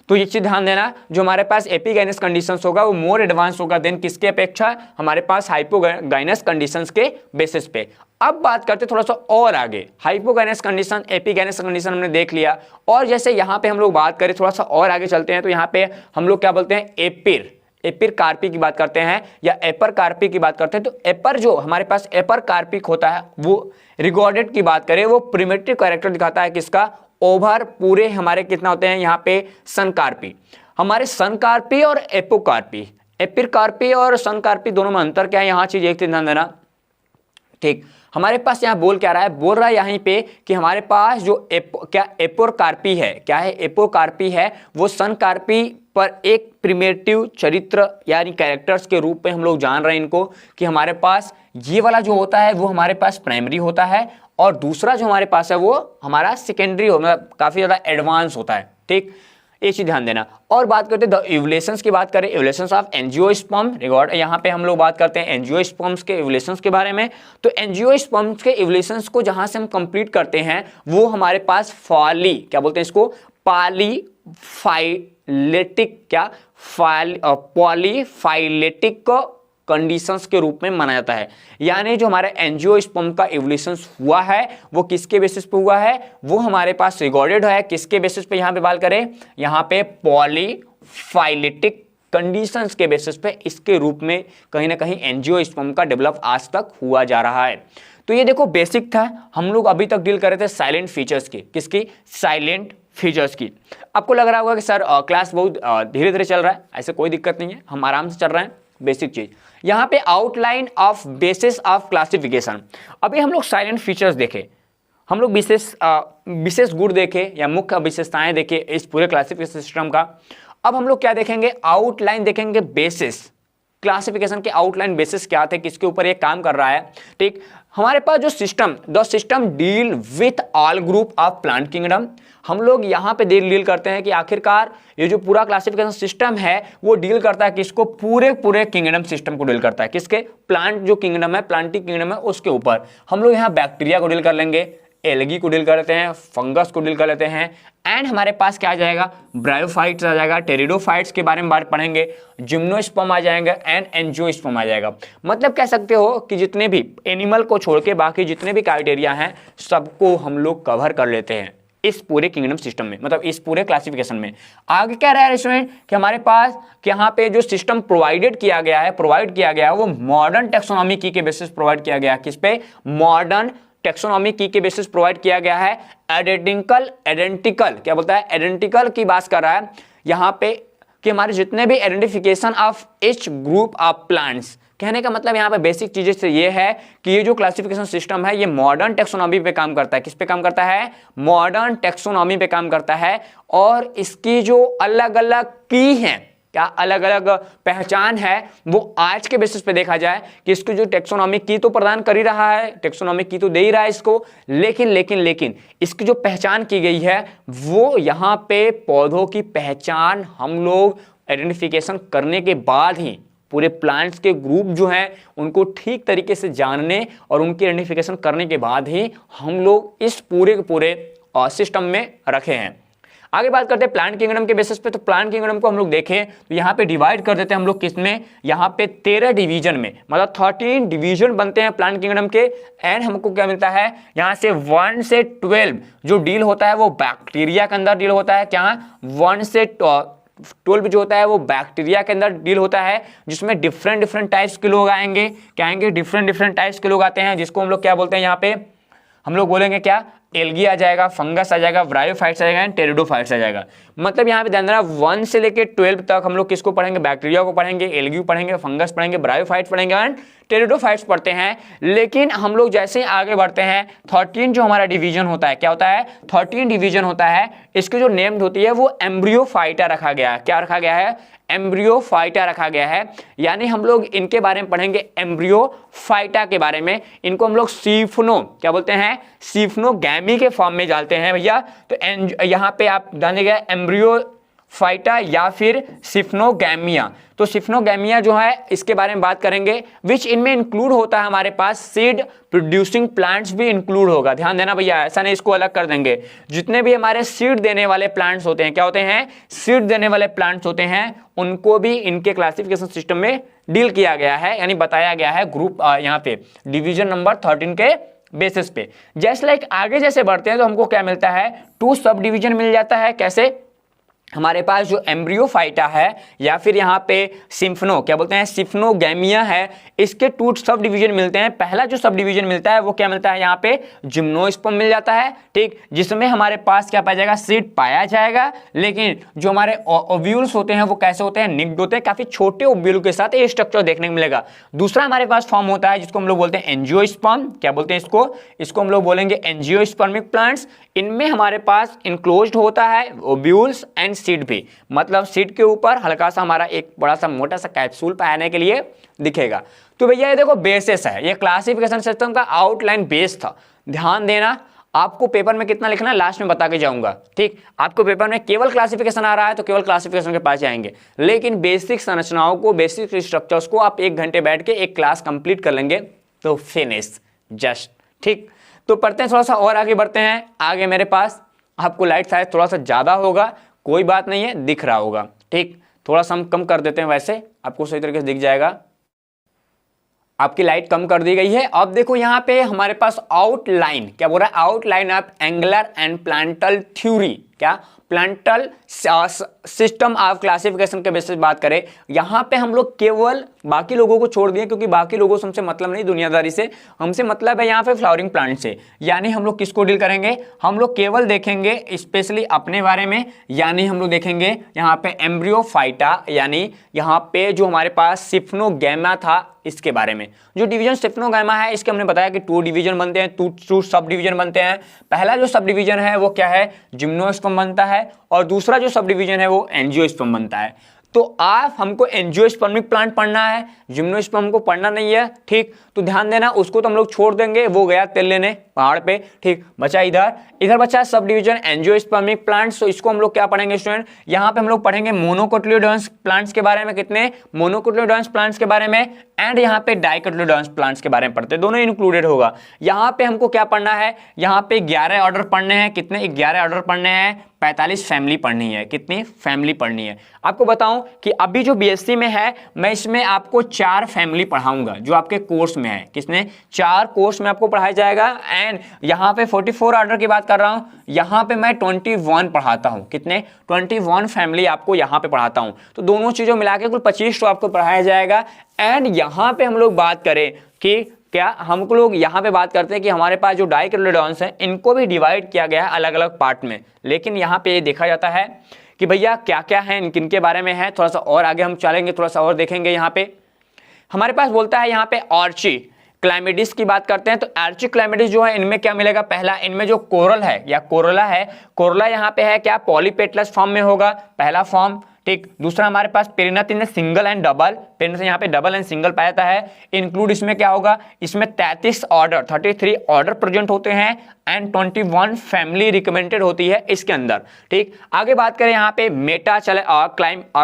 तो ये चीज़ ध्यान देना, जो हमारे पास एपिगाइनस कंडीशंस होगा वो मोर एडवांस होगा देन किसके अपेक्षा, हमारे पास हाइपोगाइनस कंडीशंस के बेसिस पे। अब बात करते थोड़ा सा और आगे, हाइपोगाइनस कंडीशन, एपिगाइनस कंडीशन हमने देख लिया। और जैसे यहाँ पे हम लोग बात करें, थोड़ा सा और आगे चलते हैं, तो यहाँ पे हम लोग क्या बोलते हैं, एपिर कार्पी की बात करते हैं या एपर कार्पी की बात करते हैं। तो एपर जो हमारे पास एपर कार्पिक होता है, वो रिकॉर्डेड की बात करें, वो प्रिमिटिव कैरेक्टर दिखाता है किसका, ओवर पूरे हमारे कितना होते हैं यहाँ पे सनकार्पी। हमारे सनकार्पी और एपोकार्पी, एपिर कार्पी और सनकार्पी दोनों में अंतर क्या है, यहाँ चीज एक ध्यान देना। ठीक, हमारे पास यहाँ बोल क्या रहा है, बोल रहा है यहाँ पे कि हमारे पास जो एपोकार्पी है, क्या है, एपोकार्पी है, वो सनकार्पी पर एक प्रिमेटिव चरित्र यानी कैरेक्टर्स के रूप में हम लोग जान रहे हैं इनको, कि हमारे पास ये वाला जो होता है वो हमारे पास प्राइमरी होता है और दूसरा जो हमारे पास है वो हमारा सेकेंडरी हो, मतलब काफी ज्यादा एडवांस होता है। ठीक, ये चीज ध्यान देना। और बात करते हैं द इवोल्यूशंस की, बात करें इवोल्यूशंस ऑफ एंजियोस्पर्म रिकॉर्ड, यहाँ पे हम लोग बात करते हैं एंजियोस्पर्म्स के इवोल्यूशंस के बारे में। तो एंजियोस्पर्म्स के इवोल्यूशंस को जहां से हम कंप्लीट करते हैं वो हमारे पास क्या बोलते हैं इसको, पॉलीफाइलेटिक कंडीशंस के रूप में माना जाता है। यानी जो हमारे एंजियोस्पर्म का इवोल्यूशन हुआ है वो किसके बेसिस पे हुआ है, वो हमारे पास रिकॉर्डेड है किसके बेसिस पे, यहाँ पे बात करें, यहाँ पे पॉलीफाइलेटिक कंडीशंस के बेसिस पे, इसके रूप में कहीं ना कहीं एंजियोस्पर्म का डेवलप आज तक हुआ जा रहा है। तो ये देखो बेसिक था, हम लोग अभी तक डील कर रहे थे साइलेंट फीचर्स की, किसकी, साइलेंट फीचर्स की। आपको लग रहा होगा कि सर क्लास बहुत धीरे धीरे चल रहा है, ऐसे कोई दिक्कत नहीं है, हम आराम से चल रहे हैं। बेसिक चीज यहाँ पे outline of basis of classification. अभी हम लोग साइलेंट फीचर्स देखे, हम लोग विशेष गुण देखे या मुख्य विशेषताएं देखे इस पूरे क्लासिफिकेशन सिस्टम का। अब हम लोग क्या देखेंगे, आउटलाइन देखेंगे, बेसिस क्लासिफिकेशन के आउटलाइन बेसिस क्या थे, किसके ऊपर ये काम कर रहा है। ठीक, हमारे पास जो the system deal with all group of plant kingdom. हम लोग यहाँ पे डील करते हैं कि आखिरकार ये जो पूरा क्लासिफिकेशन सिस्टम है वो डील करता है किसको, पूरे किंगडम सिस्टम को डील करता है, किसके, प्लांट जो किंगडम है, प्लांटिंग किंगडम है उसके ऊपर। हम लोग यहाँ बैक्टीरिया को डील कर लेंगे, एल्गी को डील कर लेते हैं, फंगस को डील कर लेते हैं, एंड हमारे पास क्या आ जाएगा, ब्रायोफाइट्स आ जाएगा, टेरिडोफाइट्स के बारे में बात पढ़ेंगे, जिम्नोस्पर्म आ जाएंगे एंड एंजियोस्पर्म आ जाएगा। मतलब कह सकते हो कि जितने भी एनिमल को छोड़ के बाकी जितने भी क्राइटेरिया हैं सबको हम लोग कवर कर लेते हैं इस पूरे किंगडम सिस्टम में, मतलब इस पूरे क्लासिफिकेशन में। आगे क्या रहा है स्टूडेंट कि हमारे पास कि यहाँ पे जो सिस्टम प्रोवाइड किया गया है वो मॉडर्न टेक्सोनॉमी की के बेसिस प्रोवाइड किया गया है। किस पे, मॉडर्न टेक्सोनॉमी की के बेसिस प्रोवाइड किया गया है। आइडेंटिकल क्या बोलता है, आइडेंटिकल की बात कर रहा है यहाँ पे कि हमारे जितने भी identification of each group of plants, कहने का मतलब यहाँ पे बेसिक चीजें से ये है कि ये जो क्लासिफिकेशन सिस्टम है ये मॉडर्न टेक्सोनॉमी पे काम करता है। किस पे काम करता है, मॉडर्न टेक्सोनॉमी पे काम करता है। और इसकी जो अलग अलग की हैं, क्या अलग अलग पहचान है, वो आज के बेसिस पे देखा जाए कि इसको जो टेक्सोनॉमी की तो प्रदान कर ही रहा है, टेक्सोनॉमी की तो दे ही रहा है इसको, लेकिन इसकी जो पहचान की गई है वो यहाँ पे पौधों की पहचान हम लोग आइडेंटिफिकेशन करने के बाद ही पूरे प्लांट्स के ग्रुप जो हैं उनको ठीक तरीके से जानने और उनकी आइडेंटिफिकेशन करने के बाद ही हम लोग इस पूरे सिस्टम में रखे हैं। आगे बात करते हैं प्लांट किंगडम के बेसिस पे। तो प्लांट किंगडम को हम लोग देखें तो यहाँ पे डिवाइड कर देते हैं हम लोग किसमें, यहाँ पे 13 डिवीजन में, मतलब 13 डिवीजन बनते हैं प्लांट किंगडम के। एंड हमको क्या मिलता है, यहाँ से 1 से 12 जो डील होता है वो बैक्टीरिया के अंदर डील होता है। क्या 1 से 12 जो होता है वो बैक्टीरिया के अंदर डील होता है, जिसमें डिफरेंट डिफरेंट टाइप्स के लोग आएंगे। क्या आएंगे? डिफरेंट डिफरेंट टाइप्स के लोग आते हैं, जिसको हम लोग क्या बोलते हैं, यहाँ पे हम लोग बोलेंगे क्या, एल्गी आ जाएगा, फंगस आ जाएगा, ब्रायोफाइट्स आ जाएगा एंड टेरिडोफाइट्स आ जाएगा। मतलब यहाँ पे ध्यान देना 1 से लेके 12 तक हम लोग किसको पढ़ेंगे, बैक्टीरिया को पढ़ेंगे, एल्गी पढ़ेंगे, फंगस पढ़ेंगे, ब्रायोफाइट्स पढ़ेंगे एंड टेरिडोफाइट्स पढ़ते हैं। लेकिन हम लोग जैसे ही आगे बढ़ते हैं 13 जो हमारा डिवीजन होता है, क्या होता है, 13 डिवीजन होता है, इसकी जो नेम होती है वो एम्ब्रियोफाइटा रखा गया है। क्या रखा गया है? एम्ब्रियोफाइटा रखा गया है। यानी हम लोग इनके बारे में पढ़ेंगे, एम्ब्रियोफाइटा के बारे में। इनको हम लोग सिफ्नो, क्या बोलते हैं, सिफ्नोगैमी के फॉर्म में डालते हैं भैया। तो यहाँ पे आप डालिएगा एम्ब्रियोफाइटा या फिर सिफ्नोगैमिया। तो सिफ्नोगैमिया जो है इसके बारे में बात करेंगे, विच इनमें इंक्लूड होता है हमारे पास सीड प्रोड्यूसिंग प्लांट्स भी इंक्लूड होगा। ध्यान देना भैया, ऐसा नहीं इसको अलग कर देंगे। जितने भी हमारे सीड देने वाले प्लांट्स होते हैं, क्या होते हैं, सीड देने वाले प्लांट्स होते हैं, उनको भी इनके क्लासिफिकेशन सिस्टम में डील किया गया है, यानी बताया गया है ग्रुप यहाँ पे डिवीजन नंबर 13 के बेसिस पे। जैसे लाइक आगे जैसे बढ़ते हैं तो हमको क्या मिलता है, 2 सब डिवीजन मिल जाता है। कैसे? हमारे पास जो एम्ब्रियोफाइटा है या फिर यहाँ पे सिम्फनो, क्या बोलते हैं, सिफ्नोगैमिया है, इसके 2 सब डिवीजन मिलते हैं। पहला जो सब डिवीजन मिलता है वो क्या मिलता है, यहाँ पे जिम्नोस्पर्म मिल जाता है, ठीक, जिसमें हमारे पास क्या पाया जाएगा, सीड पाया जाएगा। लेकिन जो हमारे ओव्यूल्स होते हैं वो कैसे होते हैं, निग्ड होते हैं, काफी छोटे ओव्यूल के साथ ये स्ट्रक्चर देखने को मिलेगा। दूसरा हमारे पास फॉर्म होता है जिसको हम लोग बोलते हैं एंजियोस्पर्म। क्या बोलते हैं इसको हम लोग बोलेंगे एंजियोस्पर्मिक प्लांट्स। इनमें हमारे पास इनक्लोज्ड होता है ओव्यूल्स एंड सीड भी, मतलब सीड के ऊपर हल्का सा हमारा एक बड़ा सा मोटा सा कैप्सूल पाने के लिए दिखेगा। तो भैया ये देखो बेसिस है, ये क्लासिफिकेशन सिस्टम का आउटलाइन बेस था। ध्यान देना, आपको पेपर में कितना लिखना है लास्ट में बता के जाऊंगा, ठीक। आपको पेपर में केवल क्लासिफिकेशन आ रहा है तो केवल क्लासिफिकेशन के पास जाएंगे, लेकिन बेसिक संरचनाओं को, बेसिक स्ट्रक्चर्स को आप 1 घंटे बैठ के एक क्लास कंप्लीट कर लेंगे तो फिनिश जस्ट, ठीक। तो पढ़ते हैं, थोड़ा सा और आगे बढ़ते हैं। आगे मेरे पास आपको लाइट साइज थोड़ा सा ज़्यादा होगा, कोई बात नहीं है, दिख रहा होगा, ठीक। थोड़ा सा हम कम कर देते हैं, वैसे आपको सही तरीके से दिख जाएगा। आपकी लाइट कम कर दी गई है। अब देखो यहाँ पे हमारे पास आउटलाइन, क्या बोल रहा है, outline of angular and plantar theory, क्या प्लांटल सिस्टम ऑफ क्लासिफिकेशन के बेसिस बात करें, यहाँ पे हम लोग केवल बाकी लोगों को छोड़ दिए, क्योंकि बाकी लोगों से हमसे मतलब नहीं दुनियादारी से, हमसे मतलब है यहाँ पे फ्लावरिंग प्लांट से। यानी हम लोग किसको डील करेंगे, हम लोग केवल देखेंगे स्पेशली अपने बारे में, यानी हम लोग देखेंगे यहाँ पे एम्ब्रियोफाइटा, यानी यहाँ पे जो हमारे पास सिफ्नोगैमा था इसके बारे में। जो डिवीजन सिफ्नोगैमा है इसके हमने बताया कि 2 डिवीजन बनते हैं, 2 सब डिवीजन बनते हैं। पहला जो सब डिवीजन है वो क्या है, जिम्नोस्पर्म बनता है, और दूसरा जो सब डिवीजन है वो एंजियोस्पर्म बनता है। तो आप हमको एंजियोस्पर्मिक प्लांट पढ़ना है, जिम्नोस्पर्म को पढ़ना नहीं है, ठीक। तो ध्यान देना, उसको तो हम लोग छोड़ देंगे, वो गया तेल लेने पहाड़ पे, ठीक। बचा इधर बचा सब डिवीजन एंजियोस्पर्मिक प्लांट्स। तो इसको हम लोग क्या पढ़ेंगे स्टूडेंट, यहाँ पे हम लोग पढ़ेंगे मोनोकोटिलिडोन्स प्लांट्स के बारे में, कितने मोनोकोटिलिडोन्स प्लांट्स के बारे में, एंड यहाँ पे डाइकोटिलिडोन्स प्लांट्स के बारे में पढ़ते हैं, दोनों इंक्लूडेड होगा। यहाँ पे हमको क्या पढ़ना है, यहाँ पे 11 ऑर्डर पढ़ने हैं, कितने 11 ऑर्डर पढ़ने हैं, 45 फैमिली पढ़नी है, कितनी फैमिली पढ़नी है। आपको बताऊं कि अभी जो बीएससी में है, मैं इसमें आपको 4 फैमिली पढ़ाऊंगा जो आपके कोर्स में है, किसने 4 कोर्स में आपको पढ़ाया जाएगा। एंड यहाँ पे 44 ऑर्डर की बात कर रहा हूं, यहाँ पे मैं 21 पढ़ाता हूं, कितने 21 फैमिली आपको यहाँ पे पढ़ाता हूं। तो दोनों चीजों मिला के कुल 25 तो आपको पढ़ाया जाएगा। एंड यहाँ पे हम लोग बात करें कि क्या हम लोग यहाँ पे बात करते हैं कि हमारे पास जो डाइकोटिलिडोन्स हैं इनको भी डिवाइड किया गया है अलग अलग पार्ट में, लेकिन यहाँ पे ये देखा जाता है कि भैया क्या क्या है, किन के बारे में है। थोड़ा सा और आगे हम चलेंगे, थोड़ा सा और देखेंगे। यहाँ पे हमारे पास बोलता है यहाँ पे आर्ची क्लाइमेडिस की बात करते हैं। तो आर्ची क्लाइमेडिस जो है इनमें क्या मिलेगा, पहला इनमें जो कोरल है या कोरोला है, कोरोला यहाँ पे है क्या पॉलीपेटलस फॉर्म में होगा, पहला फॉर्म, ठीक। दूसरा हमारे पास पेरिनथ इन सिंगल एंड डबल, पेरिनथ यहाँ पे डबल एंड सिंगल पाया जाता है। इंक्लूड इसमें क्या होगा, इसमें 33 ऑर्डर 33 ऑर्डर प्रेजेंट होते हैं एंड 21 फैमिली रिकमेंडेड होती है इसके अंदर, ठीक। आगे बात करें यहाँ पे मेटा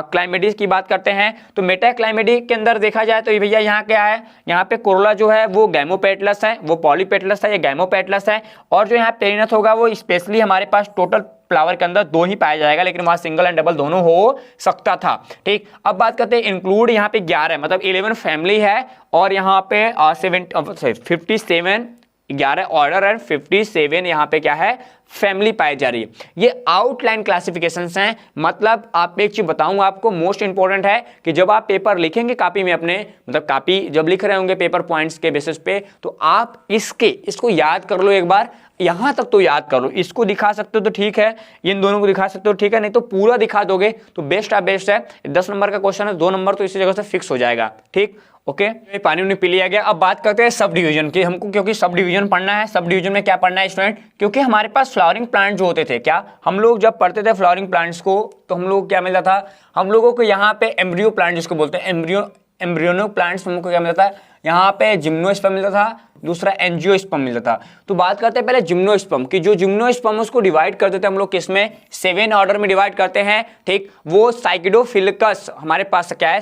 क्लाइमेडिस की बात करते हैं। तो मेटा क्लाइमेडी के अंदर देखा जाए तो भैया यहाँ क्या है, यहाँ पे कोरोला जो है वो गैमोपेटलस है, वो पॉलीपेटलस है, ये गैमोपेटलस है। और जो यहाँ पेरिनथ होगा वो स्पेशली हमारे पास टोटल फ्लावर के अंदर 2 ही पाया जाएगा, लेकिन वहां सिंगल एंड डबल दोनों हो सकता था, ठीक। अब बात करते हैं इंक्लूड, यहाँ पे 11 मतलब 11 फैमिली है, और यहाँ पे 57 11 ऑर्डर एंड 57 यहाँ पे क्या है फैमिली पाई जा रही है। ये आउटलाइन क्लासिफिकेशंस हैं। मतलब आप एक चीज बताऊंगा आपको, मोस्ट इंपॉर्टेंट है कि जब आप पेपर लिखेंगे कॉपी में अपने, मतलब कॉपी जब लिख रहे होंगे पेपर पॉइंट्स के बेसिस पे, तो आप इसको याद कर लो एक बार, यहां तक तो याद कर लो। इसको दिखा सकते हो तो ठीक है, इन दोनों को दिखा सकते हो ठीक है, नहीं तो पूरा दिखा दोगे तो बेस्ट है। 10 नंबर का क्वेश्चन है, 2 नंबर तो इसी जगह से फिक्स हो जाएगा। ठीक, ओके पानी उन्हें पी लिया गया। अब बात करते हैं सब डिवीजन की। हमको क्योंकि सब डिवीजन पढ़ना है, सब डिवीजन में क्या पढ़ना है स्टूडेंट, क्योंकि हमारे पास फ्लावरिंग प्लांट जो होते थे, क्या हम लोग जब पढ़ते थे फ्लावरिंग प्लांट्स को, तो हम लोग क्या मिलता था, हम लोगों को यहाँ पे एम्ब्रियो प्लांट जिसको बोलते हैं, एम्ब्रियोनो प्लांट्स हमको क्या मिलता था, यहाँ पे जिम्नोस्पर्म मिलता था, दूसरा एंजियोस्पर्म मिलता था। तो बात करते हैं पहले जिम्नोस्पर्म की। जो जिम्नोस्पर्म उसको डिवाइड कर देते हैं हम लोग किसमें, 7 ऑर्डर में डिवाइड करते हैं। ठीक, वो साइकिडोफिलकस हमारे पास क्या है,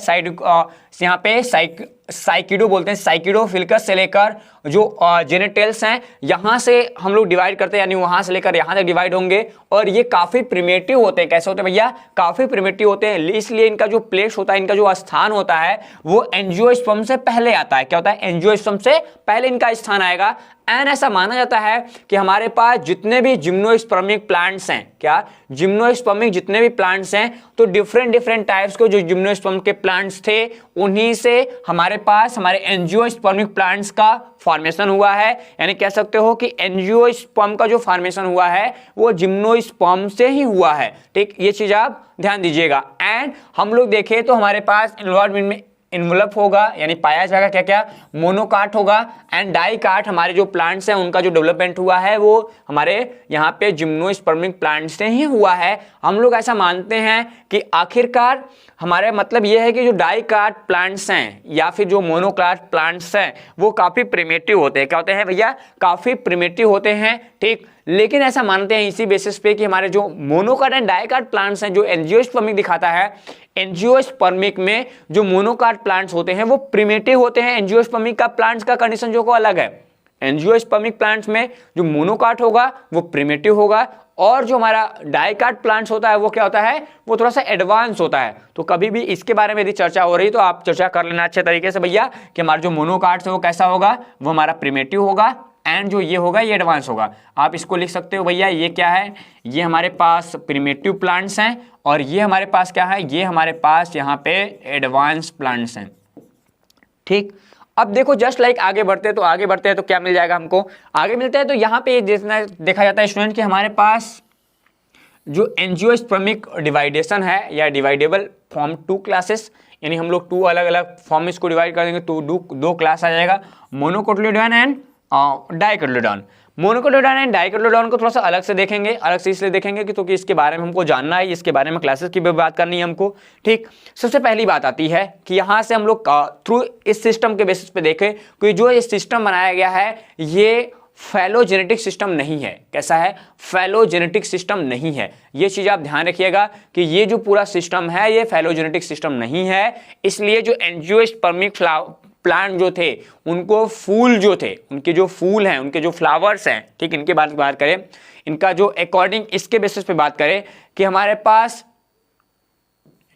यहाँ पे साइकिडो बोलते हैं, साइकिडोफिलकस से लेकर जो जेनेटल्स हैं यहां से हम लोग डिवाइड करते हैं, यानी वहां से लेकर यहां तक डिवाइड होंगे। और ये काफी प्रिमेटिव होते हैं। कैसे होते हैं भैया, काफी प्रिमेटिव होते हैं, इसलिए इनका जो प्लेस होता है, इनका जो स्थान होता है वो एंजियोस्पर्म से पहले आता है। क्या होता है, एंजियोस्पर्म से पहले इनका स्थान आएगा। एंड ऐसा माना जाता है कि हमारे पास जितने भी जिम्नोस्पर्मिक प्लांट्स हैं, क्या जिम्नोस्पर्मिक जितने भी प्लांट्स हैं, तो डिफरेंट टाइप्स के जो जिम्नोस्पर्म के प्लांट्स थे उन्हीं से हमारे पास हमारे एंजियोस्पर्मिक प्लांट्स का फॉर्मेशन हुआ है। यानी कह सकते हो कि एंजियोस्पर्म का जो फॉर्मेशन हुआ है वो जिम्नोस्पर्म से ही हुआ है। ठीक, ये चीज आप ध्यान दीजिएगा। एंड हम लोग देखें तो हमारे पास एनवायरनमेंट में इन्वलप होगा, यानी पाया जाएगा क्या क्या, मोनोकाट होगा एंड डाइकाट। हमारे जो प्लांट्स हैं उनका जो डेवलपमेंट हुआ है वो हमारे यहाँ पे जिम्नोस्पर्मिक प्लांट से ही हुआ है। हम लोग ऐसा मानते हैं कि आखिरकार हमारे मतलब ये है कि जो डाइकाट प्लांट्स हैं या फिर जो मोनोकाट प्लांट्स हैं वो काफी प्रिमेटिव होते हैं। क्या होते हैं भैया, काफी प्रिमेटिव होते हैं। ठीक, लेकिन ऐसा मानते हैं इसी बेसिस पे कि हमारे जो मोनोकाट एंड डाइकाट प्लांट्स हैं, जो एंजियोस्पर्मिक दिखाता है, एंजियोस्पर्मिक में जो मोनोकाट प्लांट्स होते हैं वो प्रिमेटिव होते हैं। एंजियोस्पर्मिक का प्लांट्स का कंडीशन जो को अलग है। एंजियोस्पर्मिक प्लांट्स में जो मोनोकाट होगा वो प्रिमेटिव होगा, और जो हमारा डाइकाट प्लांट्स होता है वो क्या होता है, वो थोड़ा सा एडवांस होता है। तो कभी भी इसके बारे में यदि चर्चा हो रही तो आप चर्चा कर लेना अच्छे तरीके से भैया कि हमारा जो मोनोकाट्स है वो कैसा होगा, वो हमारा प्रिमेटिव होगा, एंड जो ये होगा ये एडवांस होगा। आप इसको लिख सकते हो भैया, ये क्या है, ये हमारे पास प्रिमेटिव प्लांट्स हैं, और ये हमारे पास क्या है, ये हमारे पास यहाँ पे एडवांस प्लांट्स हैं। ठीक, अब देखो जस्ट लाइक आगे बढ़ते हैं तो क्या मिल जाएगा हमको, आगे मिलता है तो यहाँ पे देखा जाता है स्टूडेंट कि हमारे पास जो एंजियोस्पर्मिक डिवाइडेशन है या डिवाइडेबल फॉर्म 2 क्लासेस, यानी हम लोग 2 अलग अलग फॉर्म इसको डिवाइड कर देंगे तो 2 क्लास आ जाएगा, मोनोकोटिलिडोन एंड डाइकोटिलिडोन। मोनोकोटिलिडोन एंड डाइकोटिलिडोन को थोड़ा सा अलग से देखेंगे, अलग से इसलिए देखेंगे कि क्योंकि इसके बारे में हमको जानना है, इसके बारे में क्लासेस की भी बात करनी है हमको। ठीक, सबसे पहली बात आती है कि यहाँ से हम लोग थ्रू इस सिस्टम के बेसिस पे देखें कि जो ये सिस्टम बनाया गया है ये फैलोजेनेटिक सिस्टम नहीं है। कैसा है, फैलोजेनेटिक सिस्टम नहीं है। ये चीज आप ध्यान रखिएगा कि ये जो पूरा सिस्टम है ये फैलोजेनेटिक सिस्टम नहीं है। इसलिए जो एंजियोस्पर्मिक प्लांट जो थे उनको फूल जो थे, उनके जो फूल हैं, उनके जो फ्लावर्स हैं, ठीक, इनके बारे में बात करें, इनका जो अकॉर्डिंग इसके बेसिस पे बात करें कि हमारे पास,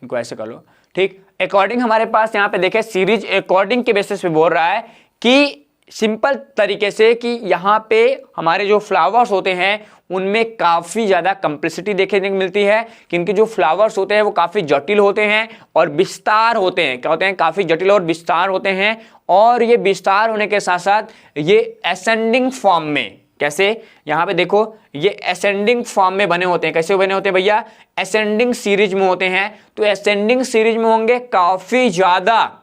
इनको ऐसे कर लो, ठीक, अकॉर्डिंग हमारे पास यहाँ पे देखें सीरीज अकॉर्डिंग के बेसिस पे बोल रहा है कि सिंपल तरीके से कि यहाँ पे हमारे जो फ्लावर्स होते हैं उनमें काफ़ी ज़्यादा कम्प्लेक्सिटी देखने को मिलती है कि इनके जो फ्लावर्स होते हैं वो काफ़ी जटिल होते हैं और विस्तार होते हैं। क्या होते हैं, काफ़ी जटिल और विस्तार होते हैं। और ये विस्तार होने के साथ साथ ये असेंडिंग फॉर्म में, कैसे, यहाँ पे देखो ये असेंडिंग फॉर्म में बने होते हैं। कैसे बने होते हैं भैया, असेंडिंग सीरीज में होते हैं। तो असेंडिंग सीरीज में होंगे, काफ़ी ज़्यादा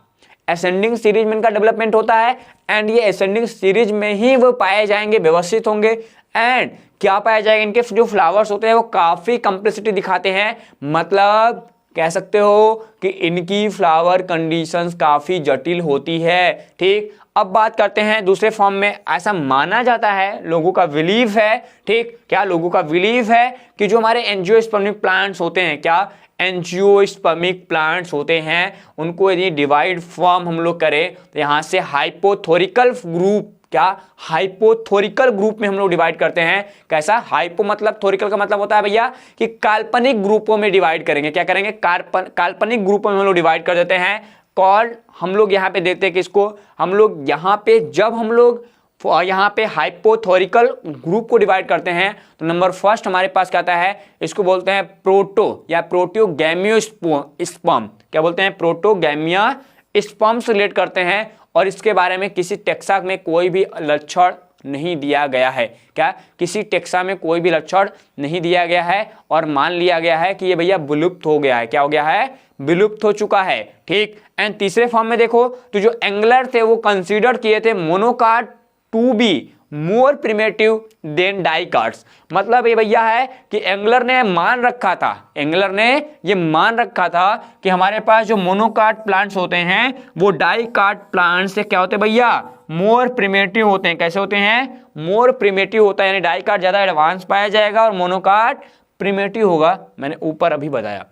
असेंडिंग सीरीज में इनका डेवलपमेंट होता है, एंड ये असेंडिंग सीरीज में ही वो पाए जाएंगे, व्यवस्थित होंगे। एंड क्या पाया जाएगा, इनके जो फ्लावर्स होते हैं वो काफी कम्प्लेक्सिटी दिखाते हैं। मतलब कह सकते हो कि इनकी फ्लावर कंडीशंस काफी जटिल होती है। ठीक, अब बात करते हैं दूसरे फॉर्म में। ऐसा माना जाता है, लोगों का बिलीव है, ठीक, क्या लोगों का बिलीव है कि जो हमारे एंजियोस्पर्मिक प्लांट्स होते हैं, क्या एंजियोस्पर्मिक प्लांट्स होते हैं, उनको यदि डिवाइड फॉर्म हम लोग करें तो यहाँ से हाइपोथोरिकल ग्रुप, क्या हाइपोथोरिकल ग्रुप में हम लोग डिवाइड करते हैं। कैसा, हाइपो मतलब थोरिकल का मतलब होता है भैया कि काल्पनिक ग्रुपों में डिवाइड करेंगे। क्या करेंगे, काल्पनिक ग्रुपों में हम लोग डिवाइड कर देते हैं। कॉल्ड हम लोग यहाँ पे देते हैं कि इसको हम लोग यहाँ पे जब हम लोग यहाँ पे हाइपोथोरिकल ग्रुप को डिवाइड करते हैं तो नंबर फर्स्ट हमारे पास क्या आता है, इसको बोलते हैं प्रोटो या प्रोटियोगैमियोस्पर्म। क्या बोलते हैं, प्रोटोगैमिया स्पर्म से रिलेट करते हैं और इसके बारे में किसी टेक्सा में कोई भी लक्षण नहीं दिया गया है। क्या, किसी टेक्सा में कोई भी लक्षण नहीं दिया गया है और मान लिया गया है कि ये भैया विलुप्त हो गया है। क्या हो गया है, विलुप्त हो चुका है। ठीक। एंड तीसरे फॉर्म में देखो तो जो एंगलर थे वो कंसीडर किए थे monocots to be more primitive than dicots. मतलब ये भैया है कि एंगलर ने मान रखा था, एंगलर ने ये मान रखा था कि हमारे पास जो मोनोकार्ड प्लांट्स होते हैं वो डाइकार्ड प्लांट्स से क्या होते हैं भैया, मोर प्रिमेटिव होते हैं। कैसे होते हैं, मोर प्रिमेटिव होता है, यानी डाइकार्ड ज्यादा एडवांस पाया जाएगा और मोनोकार्ड प्रिमेटिव होगा। मैंने ऊपर अभी बताया।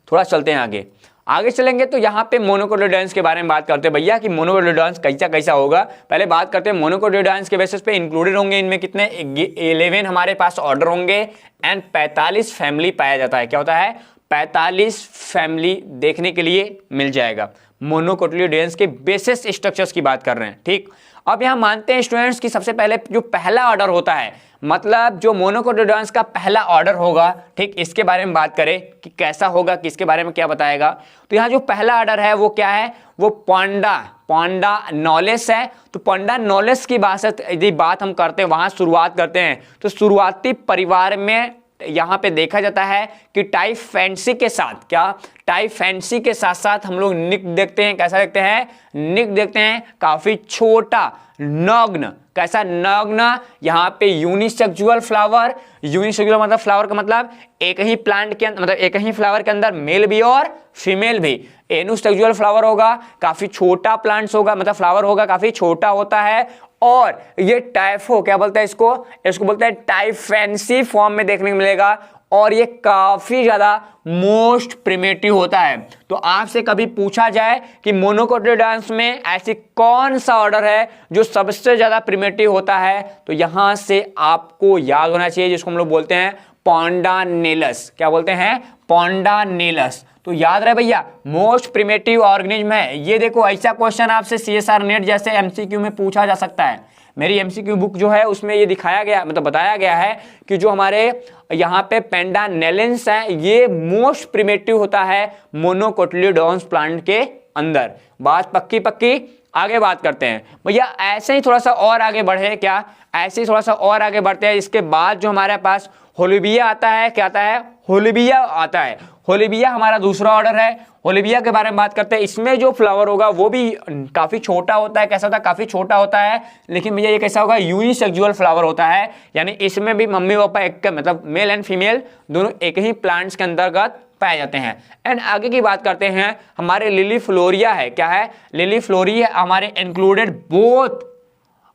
थोड़ा चलते हैं आगे, आगे चलेंगे तो यहाँ पे मोनोकोटिलिडन्स के बारे में बात करते हैं भैया कि मोनोकोटिलिडन्स कैसा कैसा होगा। पहले बात करते हैं मोनोकोटिलिडन्स के बेसिस पे इंक्लूडेड होंगे इनमें कितने 11 हमारे पास ऑर्डर होंगे एंड 45 फैमिली पाया जाता है। क्या होता है, 45 फैमिली देखने के लिए मिल जाएगा। मोनोकोटिलिडन्स के बेसिस स्ट्रक्चर्स की बात कर रहे हैं। ठीक। अब यहाँ मानते हैं स्टूडेंट्स कि सबसे पहले जो पहला ऑर्डर होता है, मतलब जो मोनोकोटिलिडन्स का पहला ऑर्डर होगा, ठीक, इसके बारे में बात करें कि कैसा होगा, किसके बारे में क्या बताएगा। तो यहाँ जो पहला ऑर्डर है वो क्या है, वो पोंडा नॉलेस है। तो पोंडा नॉलेस की यदि बात हम करते हैं, वहां शुरुआत करते हैं तो शुरुआती परिवार में यहाँ पे देखा जाता है कि टाइप फैंसी के साथ, क्या, टाइप फैंसी के साथ साथ हम लोग निक देखते हैं। कैसा देखते हैं, निक देखते हैं, काफी छोटा, नग्न। कैसा, नग्न। यहाँ पे यूनिसेक्सुअल फ्लावर, यूनिसेक्सुअल मतलब फ्लावर का मतलब एक ही प्लांट के अंदर, मतलब एक ही फ्लावर के अंदर मेल भी और फीमेल भी। एनुसेक्सुअल फ्लावर होगा, काफी छोटा प्लांट्स होगा, मतलब फ्लावर होगा, काफी छोटा होता है। और ये टाइफो, क्या बोलते हैं इसको बोलते हैं टाइप फैंसी फॉर्म में देखने को मिलेगा और ये काफी ज्यादा मोस्ट प्रिमेटिव होता है। तो आपसे कभी पूछा जाए कि मोनोकोटिलिडन्स में ऐसी कौन सा ऑर्डर है जो सबसे ज्यादा प्रिमेटिव होता है, तो यहां से आपको याद होना चाहिए जिसको हम लोग बोलते हैं पोंडानेलस। क्या बोलते हैं, पोंडानेलस। तो याद रहे भैया, मोस्ट प्रिमेटिव ऑर्गेनिज्म है ये। देखो ऐसा क्वेश्चन आपसे सीएसआर नेट जैसे एमसीक्यू में पूछा जा सकता है। मेरी एमसीक्यू बुक जो है उसमें ये दिखाया गया, मतलब बताया गया है कि जो हमारे यहाँ पे पेंडानेलेंस है ये मोस्ट प्रिमेटिव होता है मोनोकोटिलिडन्स प्लांट के अंदर। बात पक्की। आगे बात करते हैं भैया, ऐसे ही थोड़ा सा और आगे बढ़े, क्या, ऐसे ही थोड़ा सा और आगे बढ़ते हैं। इसके बाद जो हमारे पास होलिबिया आता है, क्या आता है, होलिबिया आता है। होलिबिया हमारा दूसरा ऑर्डर है। होलिबिया के बारे में बात करते हैं। इसमें जो फ्लावर होगा वो भी काफी छोटा होता है। कैसा होता है, काफी छोटा होता है, लेकिन भैया ये कैसा होगा, यूनिसेक्सुअल फ्लावर होता है, यानी इसमें भी मम्मी पापा एक, मतलब मेल एंड फीमेल दोनों एक ही प्लांट्स के अंतर्गत पाए जाते हैं। एंड आगे की बात करते हैं, हमारे लिली फ्लोरिया है। क्या है, लिली फ्लोरिया हमारे इंक्लूडेड बोथ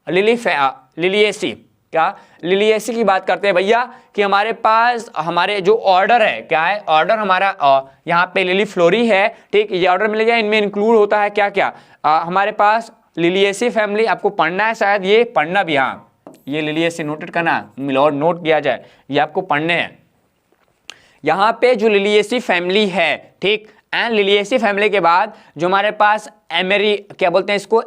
लिलिएसी। क्या, लिलिएसी की बात करते हैं भैया कि हमारे पास हमारे जो ऑर्डर है, क्या है, ऑर्डर हमारा यहाँ पे लिली फ्लोरी है। ठीक, ये ऑर्डर मिलेगा, इनमें इंक्लूड होता है क्या क्या, हमारे पास लिलिएसी फैमिली। आपको पढ़ना है, शायद ये पढ़ना भी, हाँ ये लिलिएसी नोटेड करना, और नोट किया जाए, ये आपको पढ़ने हैं। यहाँ पे जो लिलिएसी फैमिली है, ठीक, एंड लिलिएसी फैमिली के बाद जो हमारे पास एमेरी, क्या बोलते हैं इसको,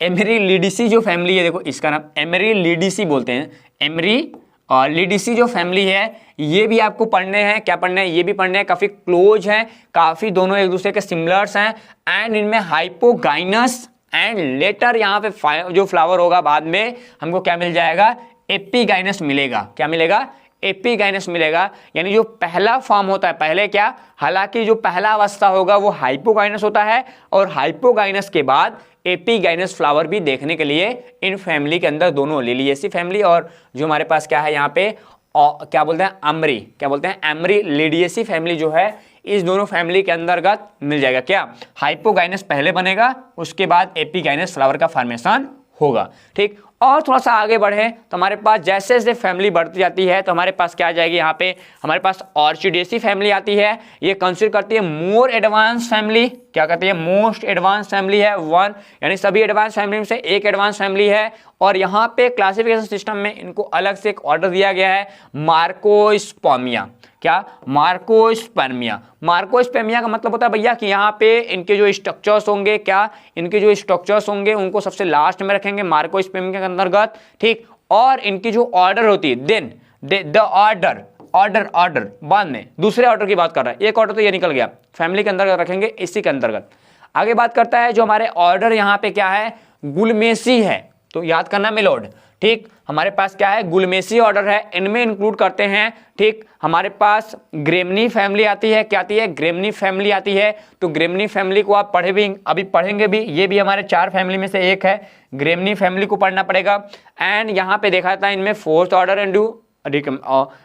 एमेरीलिडिसी जो फैमिली है, देखो इसका नाम एमेरीलिडिसी बोलते हैं। एमेरीलिडिसी जो फैमिली है ये भी आपको पढ़ने हैं। क्या पढ़ने हैं, ये भी पढ़ने हैं, काफी क्लोज हैं, काफी दोनों एक दूसरे के सिमिलर्स हैं। एंड इनमें हाइपोगाइनस एंड लेटर यहाँ पे जो फ्लावर होगा बाद में हमको क्या मिल जाएगा, एपिगाइनस मिलेगा। क्या मिलेगा, एपिगाइनस मिलेगा। यानी जो पहला फॉर्म होता है, पहले क्या, हालांकि जो पहला अवस्था होगा वो हाइपोगाइनस होता है और हाइपोगाइनस के बाद एपिगाइनस फ्लावर भी देखने के लिए इन फैमिली के अंदर, दोनों लिलिएसी फैमिली और जो हमारे पास क्या है यहाँ पे क्या बोलते हैं, अमरी, क्या बोलते हैं, एमेरीलिडिएसी फैमिली जो है, इस दोनों फैमिली के अंतर्गत मिल जाएगा। क्या, हाइपोगाइनस पहले बनेगा, उसके बाद एपिगाइनस फ्लावर का फॉर्मेशन होगा। ठीक, और थोड़ा सा आगे बढ़े तो हमारे पास जैसे जैसे फैमिली बढ़ती जाती है तो हमारे पास क्या आ जाएगी, यहाँ पे हमारे पास ऑर्चिडेसी फैमिली आती है। ये कंसिडर करती है मोर एडवांस फैमिली, क्या कहती है, मोस्ट एडवांस फैमिली है वन, यानी सभी एडवांस फैमिली में से एक एडवांस फैमिली है। और यहाँ पे क्लासिफिकेशन सिस्टम में इनको अलग से एक ऑर्डर दिया गया है, मार्कोस्पर्मिया। क्या, मार्कोस्पर्मिया। मार्कोस्पर्मिया का मतलब होता है भैया कि यहाँ पे इनके जो स्ट्रक्चर्स होंगे, क्या, इनके जो स्ट्रक्चर्स होंगे उनको सबसे लास्ट में रखेंगे मार्कोस्पर्मिया के अंतर्गत, ठीक। और इनकी जो ऑर्डर होती है देन द ऑर्डर ऑर्डर बाद में दूसरे ऑर्डर की बात कर रहा है, एक ऑर्डर तो ये निकल गया, फैमिली के अंतर्गत रखेंगे, इसी के अंतर्गत आगे बात करता है। जो हमारे ऑर्डर यहाँ पे क्या है, गुलमेसी है, तो याद करना मिलोड, ठीक। हमारे पास क्या है, गुलमेसी ऑर्डर है, इनमें इंक्लूड करते हैं, ठीक। हमारे पास ग्रेमनी फैमिली आती है, क्या आती है, ग्रेमनी फैमिली आती है। तो ग्रेमनी फैमिली को आप पढ़े भी, अभी पढ़ेंगे भी, ये भी हमारे 4 फैमिली में से एक है, ग्रेमनी फैमिली को पढ़ना पड़ेगा। एंड यहाँ पे देखा था इनमें फोर्थ ऑर्डर एंड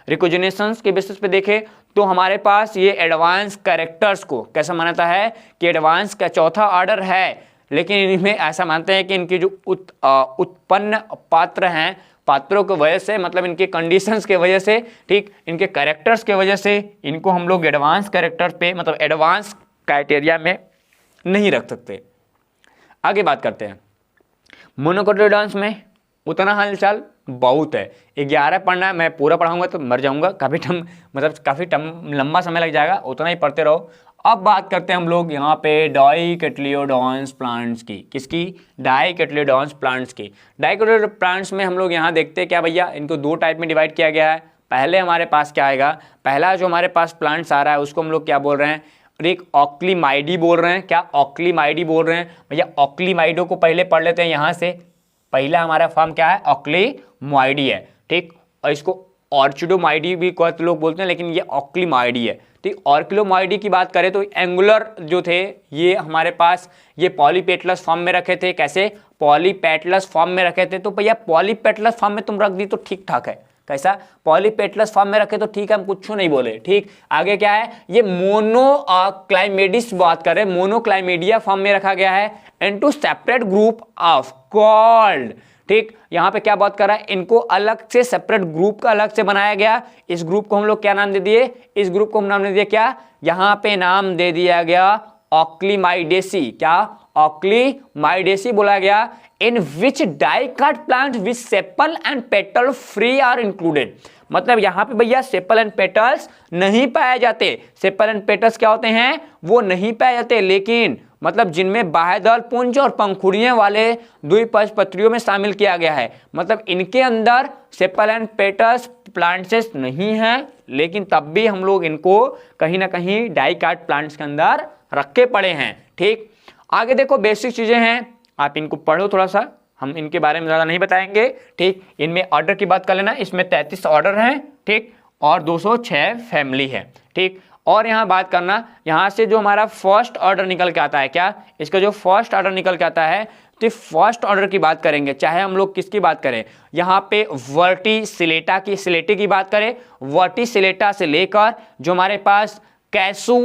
रिकोजिनेशंस के बेसिस पे देखे तो हमारे पास ये एडवांस कैरेक्टर्स को कैसा मानता है कि एडवांस का चौथा ऑर्डर है, लेकिन इनमें ऐसा मानते हैं कि इनकी जो उत्पन्न पात्र हैं, पात्रों की वजह से, मतलब इनके कंडीशंस के वजह से, ठीक, इनके कैरेक्टर्स के वजह से इनको हम लोग एडवांस कैरेक्टर्स पे, मतलब एडवांस क्राइटेरिया में नहीं रख सकते। आगे बात करते हैं, मोनोकोटिलेडॉन्स में उतना हालचाल बहुत है, 11 पढ़ना है, मैं पूरा पढ़ाऊंगा तो मर जाऊंगा, काफ़ी लंबा समय लग जाएगा, उतना ही पढ़ते रहो। अब बात करते हैं हम लोग यहाँ पे डाइकोटिलेडॉन्स प्लांट्स की, किसकी, डाइकोटिलेडॉन्स प्लांट्स की। डाइकोटिलेडॉन्स प्लांट्स में हम लोग यहाँ देखते हैं क्या भैया, इनको 2 टाइप में डिवाइड किया गया है। पहले हमारे पास क्या आएगा, पहला जो हमारे पास प्लांट्स आ रहा है उसको हम लोग क्या बोल रहे हैं, एक ऑक्लीमाइडी बोल रहे हैं, क्या, ऑक्लीमाइडी बोल रहे हैं भैया। ऑक्लीमाइडो को पहले पढ़ लेते हैं यहाँ से, पहला हमारा फॉर्म क्या है, ऑक्लीमाइडी है, ठीक। और इसको ऑर्चिडोमाइडी भी कुछ लोग बोलते हैं, लेकिन ये ऑक्लीमाइडी है, ठीक। ऑर्किलोमाइडी की बात करें तो एंगुलर जो थे ये हमारे पास ये पॉलीपेटलस फॉर्म में रखे थे, कैसे, पॉलीपेटलस फॉर्म में रखे थे। तो भैया पॉलीपेटलस फॉर्म में तुम रख दी तो ठीक ठाक है, कैसा, पॉलीपेटलस फॉर्म में रखे तो ठीक है, हम कुछ नहीं बोले, ठीक। आगे क्या है, ये मोनोक्लाइमेडिस बात करें, मोनोक्लाइमेडिया फॉर्म में रखा गया है, into separate group of called, ठीक। यहाँ पे क्या बात कर रहा है, इनको अलग से सेपरेट ग्रुप का अलग से बनाया गया। इस ग्रुप को हम लोग क्या नाम दे दिए, इस ग्रुप को हम नाम दे दिया क्या, यहाँ पे नाम दे दिया गया ऑक्लीमाइडेसी, क्या, ऑक्लीमाइडेसी बोला गया। In which dicot plant which sepal and petal free are included, मतलब यहाँ पे भैया सेपल एंड पेटल्स नहीं पाए जाते। सेपल एंड पेटल्स क्या होते हैं, वो नहीं पाए जाते, लेकिन मतलब जिनमें बाह्यदल पुंज और पंखुड़ियों वाले द्विबीजपत्रियों में शामिल किया गया है, मतलब इनके अंदर सेपल एंड पेटल्स प्लांट्स नहीं हैं, लेकिन तब भी हम लोग इनको कहीं ना कहीं डाइकाट प्लांट्स के अंदर रखे पड़े हैं, ठीक। आगे देखो बेसिक चीजें हैं, आप इनको पढ़ो थोड़ा सा, हम इनके बारे में ज़्यादा नहीं बताएंगे, ठीक। इनमें ऑर्डर की बात कर लेना, इसमें 33 ऑर्डर हैं, ठीक, और 206 फैमिली है, ठीक। और यहाँ बात करना, यहाँ से जो हमारा फर्स्ट ऑर्डर निकल के आता है, क्या, इसका जो फर्स्ट ऑर्डर निकल के आता है, तो फर्स्ट ऑर्डर की बात करेंगे, चाहे हम लोग किसकी बात करें, यहाँ पे वर्टिसिलेटा की, सिलेटी की बात करें, वर्टिसिलेटा से लेकर जो हमारे पास कैसू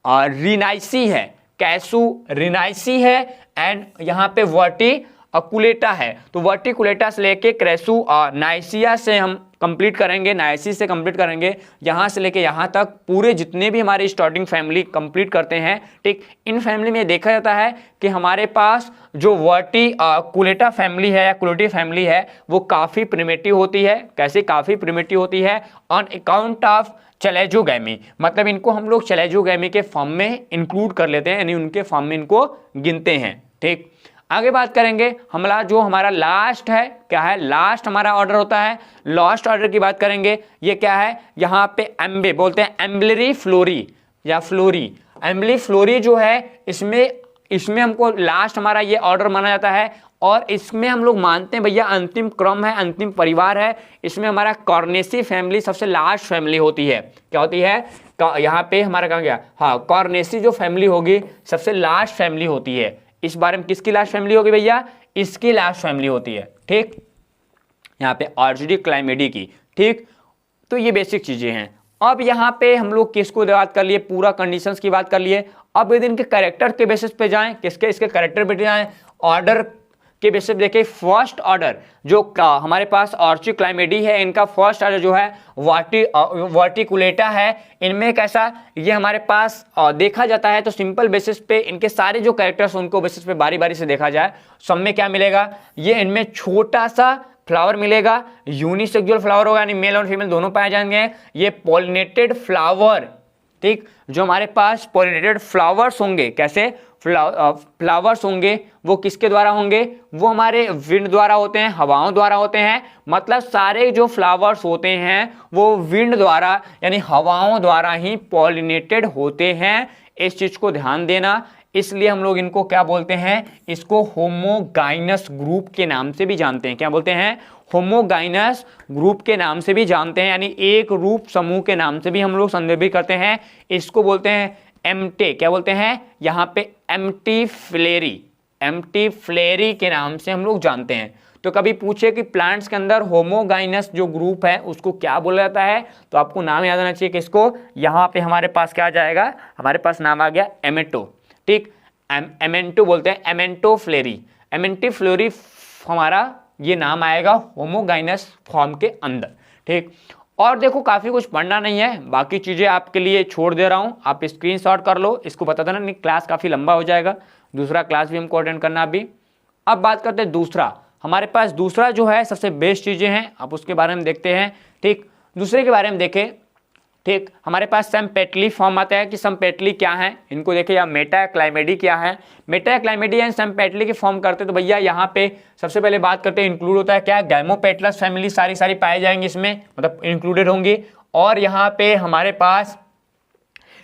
रिनाइसी है, कैसू रिनाइसी है, एंड यहाँ पे वर्टिकुलेटा है। तो वर्टिकुलेटा से लेके क्रेसू नाइसिया से हम कंप्लीट करेंगे, नाइसी से कंप्लीट करेंगे, यहाँ से लेके यहाँ तक पूरे जितने भी हमारे स्टार्टिंग फैमिली कंप्लीट करते हैं, ठीक। इन फैमिली में देखा जाता है कि हमारे पास जो वर्टिकुलेटा फैमिली है या कुलेटी फैमिली है वो काफ़ी प्रिमिटिव होती है। कैसे काफ़ी प्रिमिटिव होती है, ऑन अकाउंट ऑफ चलेजोगैमी, मतलब इनको हम लोग चलेजोगैमी के फॉर्म में इंक्लूड कर लेते हैं, यानी उनके फॉर्म में इनको गिनते हैं, ठीक। आगे बात करेंगे हमारा लास्ट है, क्या है, लास्ट हमारा ऑर्डर होता है, लास्ट ऑर्डर की बात करेंगे, ये क्या है, यहाँ पे एम्बे बोलते हैं, एम्बलरी फ्लोरी या फ्लोरी, एम्बली फ्लोरी जो है इसमें हमको लास्ट हमारा ये ऑर्डर माना जाता है, और इसमें हम लोग मानते हैं भैया अंतिम क्रम है, अंतिम परिवार है। इसमें हमारा कॉर्नेसी फैमिली सबसे लास्ट फैमिली होती है, क्या होती है, यहाँ पे हमारा कहाँ गया, हाँ, कॉर्नेसी जो फैमिली होगी सबसे लास्ट फैमिली होती है। इस बारे में किसकी लास्ट फैमिली होगी भैया, इसकी लास्ट फैमिली होती है, ठीक। यहाँ पे ऑर्चिडोक्लाइमेडी की, ठीक। तो ये बेसिक चीजें हैं। अब यहाँ पे हम लोग किसको बात कर लिए, पूरा कंडीशंस की बात कर लिए। अब यदि इनके कैरेक्टर के बेसिस पे जाएं, किसके इसके कैरेक्टर पे जाएं, ऑर्डर के बेसिस देखे फर्स्ट ऑर्डर जो हमारे पास ऑर्चिक्लाइमेडी है, इनका फर्स्ट ऑर्डर जो है वर्टिकुलेटा है, इनमें कैसा ये हमारे पास देखा जाता है। तो सिंपल बेसिस पे इनके सारे जो कैरेक्टर्स उनको बेसिस पे बारी बारी से देखा जाए, सब में क्या मिलेगा, ये इनमें छोटा सा फ्लावर मिलेगा, यूनिसेक्सुअल फ्लावर होगा, यानी मेल और फीमेल दोनों पाए जाएंगे। ये पॉलिनेटेड फ्लावर, ठीक, जो हमारे पास पॉलिनेटेड फ्लावर्स होंगे, कैसे फ्लावर्स होंगे, वो किसके द्वारा होंगे, वो हमारे विंड द्वारा होते हैं, हवाओं द्वारा होते हैं। मतलब सारे जो फ्लावर्स होते हैं वो विंड द्वारा यानी हवाओं द्वारा ही पॉलिनेटेड होते हैं। इस चीज को ध्यान देना। इसलिए हम लोग इनको क्या बोलते हैं, इसको होमोगाइनस ग्रुप के नाम से भी जानते हैं। क्या बोलते हैं, होमोगाइनस ग्रुप के नाम से भी जानते हैं, यानी एक रूप समूह के नाम से भी हम लोग संदर्भित करते हैं। इसको बोलते हैं एम्टे, क्या बोलते हैं यहाँ पे, एम्टीफ्लेरी के नाम से हम लोग जानते हैं। तो कभी पूछे कि प्लांट्स के अंदर होमोगाइनस जो ग्रुप है उसको क्या बोला जाता है, तो आपको नाम याद आना चाहिए कि इसको, यहाँ पे हमारे पास क्या आ जाएगा, हमारे पास नाम आ गया एमेटो, ठीक, एमेंटो बोलते हैं, एमेंटोफ्लेरी, एमेंटिफ्लोरी हमारा ये नाम आएगा होमोगाइनस फॉर्म के अंदर, ठीक। और देखो काफ़ी कुछ पढ़ना नहीं है, बाकी चीज़ें आपके लिए छोड़ दे रहा हूँ, आप स्क्रीनशॉट कर लो, इसको बता देना, नहीं क्लास काफ़ी लंबा हो जाएगा, दूसरा क्लास भी हमको अटेंड करना अभी। अब बात करते हैं दूसरा, हमारे पास दूसरा जो है सबसे बेस्ट चीज़ें हैं, आप उसके बारे में देखते हैं, ठीक। दूसरे के बारे में देखें, ठीक, हमारे पास सैम्पेटली फॉर्म आता है कि सैम्पेटली क्या है, इनको देखिए, या मेटाक्लाइमेडी क्या है। मेटाक्लाइमेडी एंड सैम्पेटली के फॉर्म करते तो भैया यहाँ पे सबसे पहले बात करते हैं, इंक्लूड होता है क्या, गैमोपेटलस फैमिली सारी पाए जाएंगे इसमें, मतलब इंक्लूडेड होंगी। और यहाँ पे हमारे पास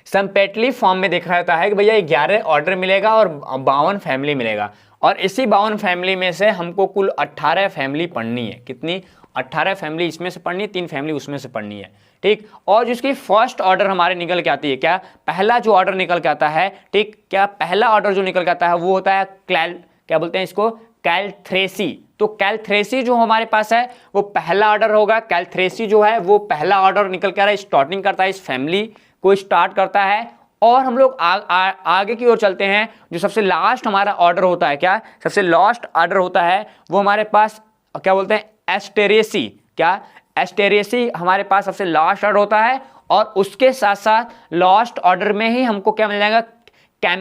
सैम्पेटली फॉर्म में देखा जाता है कि भैया 11 ऑर्डर मिलेगा और 52 फैमिली मिलेगा, और इसी 52 फैमिली में से हमको कुल 18 फैमिली पढ़नी है। कितनी, 18 फैमिली इसमें से पढ़नी है, 3 फैमिली उसमें से पढ़नी है, ठीक। और जिसकी फर्स्ट ऑर्डर हमारे निकल के आती है, क्या, पहला जो ऑर्डर निकल के आता है, ठीक, क्या पहला ऑर्डर जो निकल के आता है वो होता है क्या बोलते हैं इसको, कैलथ्रेसी। तो कैलथ्रेसी जो हमारे पास है वो पहला ऑर्डर होगा। कैलथ्रेसी जो है वो पहला ऑर्डर निकल के आ रहा है, स्टार्टिंग करता है, इस फैमिली को स्टार्ट करता है। और हम लोग आगे की ओर चलते हैं, जो सबसे लास्ट हमारा ऑर्डर होता है, क्या, सबसे लास्ट ऑर्डर होता है वो हमारे पास क्या बोलते हैं, एस्टेरेसी। क्या, एस्टेरेसी हमारे पास सबसे लास्ट ऑर्डर होता है, और उसके साथ साथ लास्ट ऑर्डर में ही हमको क्या मिल जाएगा, क्या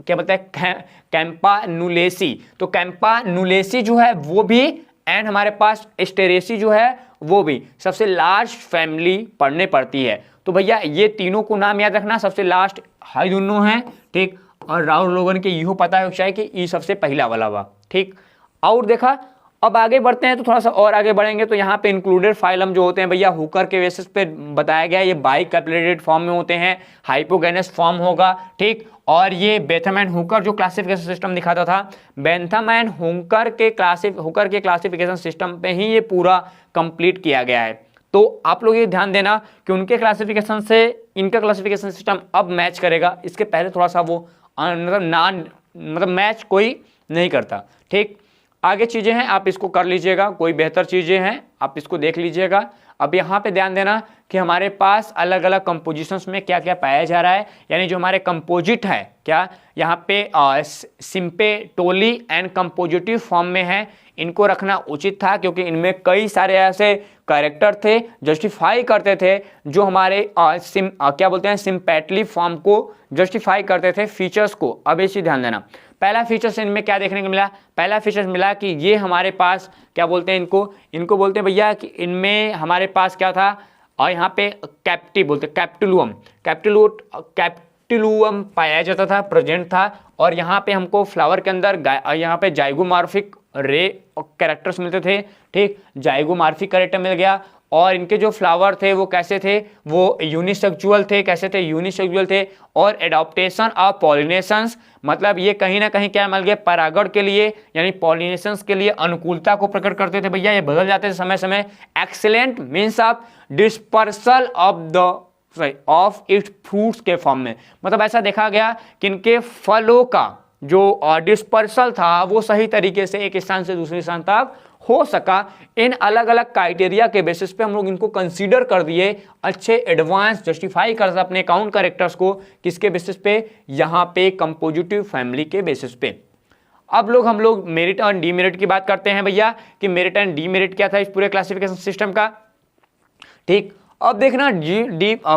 बोलते हैं, कैंपानुलेसी। तो कैंपानुलेसी जो है वो भी, एंड हमारे पास एस्टेरेसी जो है वो भी सबसे लास्ट फैमिली पढ़ने पड़ती है। तो भैया ये तीनों को नाम याद रखना, सबसे लास्ट हाई दोनों हैं, ठीक। और राहुल लोगन के इहो पता है शायद कि ये सबसे पहला वाला हुआ, ठीक। और देखा, अब आगे बढ़ते हैं तो थोड़ा सा और आगे बढ़ेंगे तो यहाँ पे इंक्लूडेड फाइलम जो होते हैं भैया हुकर के बेसिस पे बताया गया, ये बाइकैपिलेटेड फॉर्म में होते हैं, हाइपोगेनस फॉर्म होगा, ठीक। और ये बेंथम एंड हुकर जो क्लासिफिकेशन सिस्टम दिखाता था, बेंथम एंड हुकर के क्लासिफिकेशन सिस्टम पे ही ये पूरा कंप्लीट किया गया है। तो आप लोग ये ध्यान देना कि उनके क्लासिफिकेशन से इनका क्लासिफिकेशन सिस्टम अब मैच करेगा, इसके पहले थोड़ा सा वो मतलब मैच कोई नहीं करता, ठीक। आगे चीज़ें हैं, आप इसको कर लीजिएगा, कोई बेहतर चीज़ें हैं आप इसको देख लीजिएगा। अब यहाँ पे ध्यान देना कि हमारे पास अलग अलग कंपोजिशंस में क्या क्या पाया जा रहा है, यानी जो हमारे कंपोजिट है, क्या यहाँ पे सिम्पेटोली एंड कंपोजिटिव फॉर्म में है, इनको रखना उचित था क्योंकि इनमें कई सारे ऐसे कैरेक्टर थे जस्टिफाई करते थे जो हमारे क्या बोलते हैं, सिम्पेटली फॉर्म को जस्टिफाई करते थे फीचर्स को। अब इसी ध्यान देना, पहला फीचर्स इनमें क्या देखने को मिला, पहला फीचर्स मिला कि ये हमारे पास क्या बोलते हैं, इनको बोलते हैं भैया कि इनमें हमारे पास क्या था, और यहाँ पे कैप्टी बोलते हैं, कैप्टिलुअम पाया जाता था, प्रेजेंट था। और यहाँ पे हमको फ्लावर के अंदर यहाँ पे जाइगोमॉर्फिक रे कैरेक्टर्स मिलते थे, ठीक, जाइगोमॉर्फिक कैरेक्टर मिल गया। और इनके जो फ्लावर थे वो कैसे थे, वो यूनिसेक्सुअल थे, कैसे थे, यूनिसेक्सुअल थे। और एडॉप्टेशन ऑफ पॉलिनेशंस, मतलब ये कहीं ना कहीं क्या मिल गया, परागण के लिए यानी पॉलिनेशंस के लिए अनुकूलता को प्रकट करते थे भैया, ये बदल जाते थे समय समय। Excellent means of dispersal of its fruits के फॉर्म में, मतलब ऐसा देखा गया कि इनके फलों का जो डिस्पर्सल था वो सही तरीके से एक स्थान से दूसरे स्थान तक हो सका। इन अलग अलग क्राइटेरिया के बेसिस पे हम लोग इनको कंसीडर कर दिए, अच्छे एडवांस जस्टिफाई कर अपने काउंट कैरेक्टर्स को, किसके बेसिस पे, यहाँ पे कंपोजिटिव फैमिली के बेसिस पे। अब हम लोग मेरिट और डीमेरिट की बात करते हैं भैया कि मेरिट एंड डीमेरिट क्या था इस पूरे क्लासिफिकेशन सिस्टम का। ठीक, अब देखना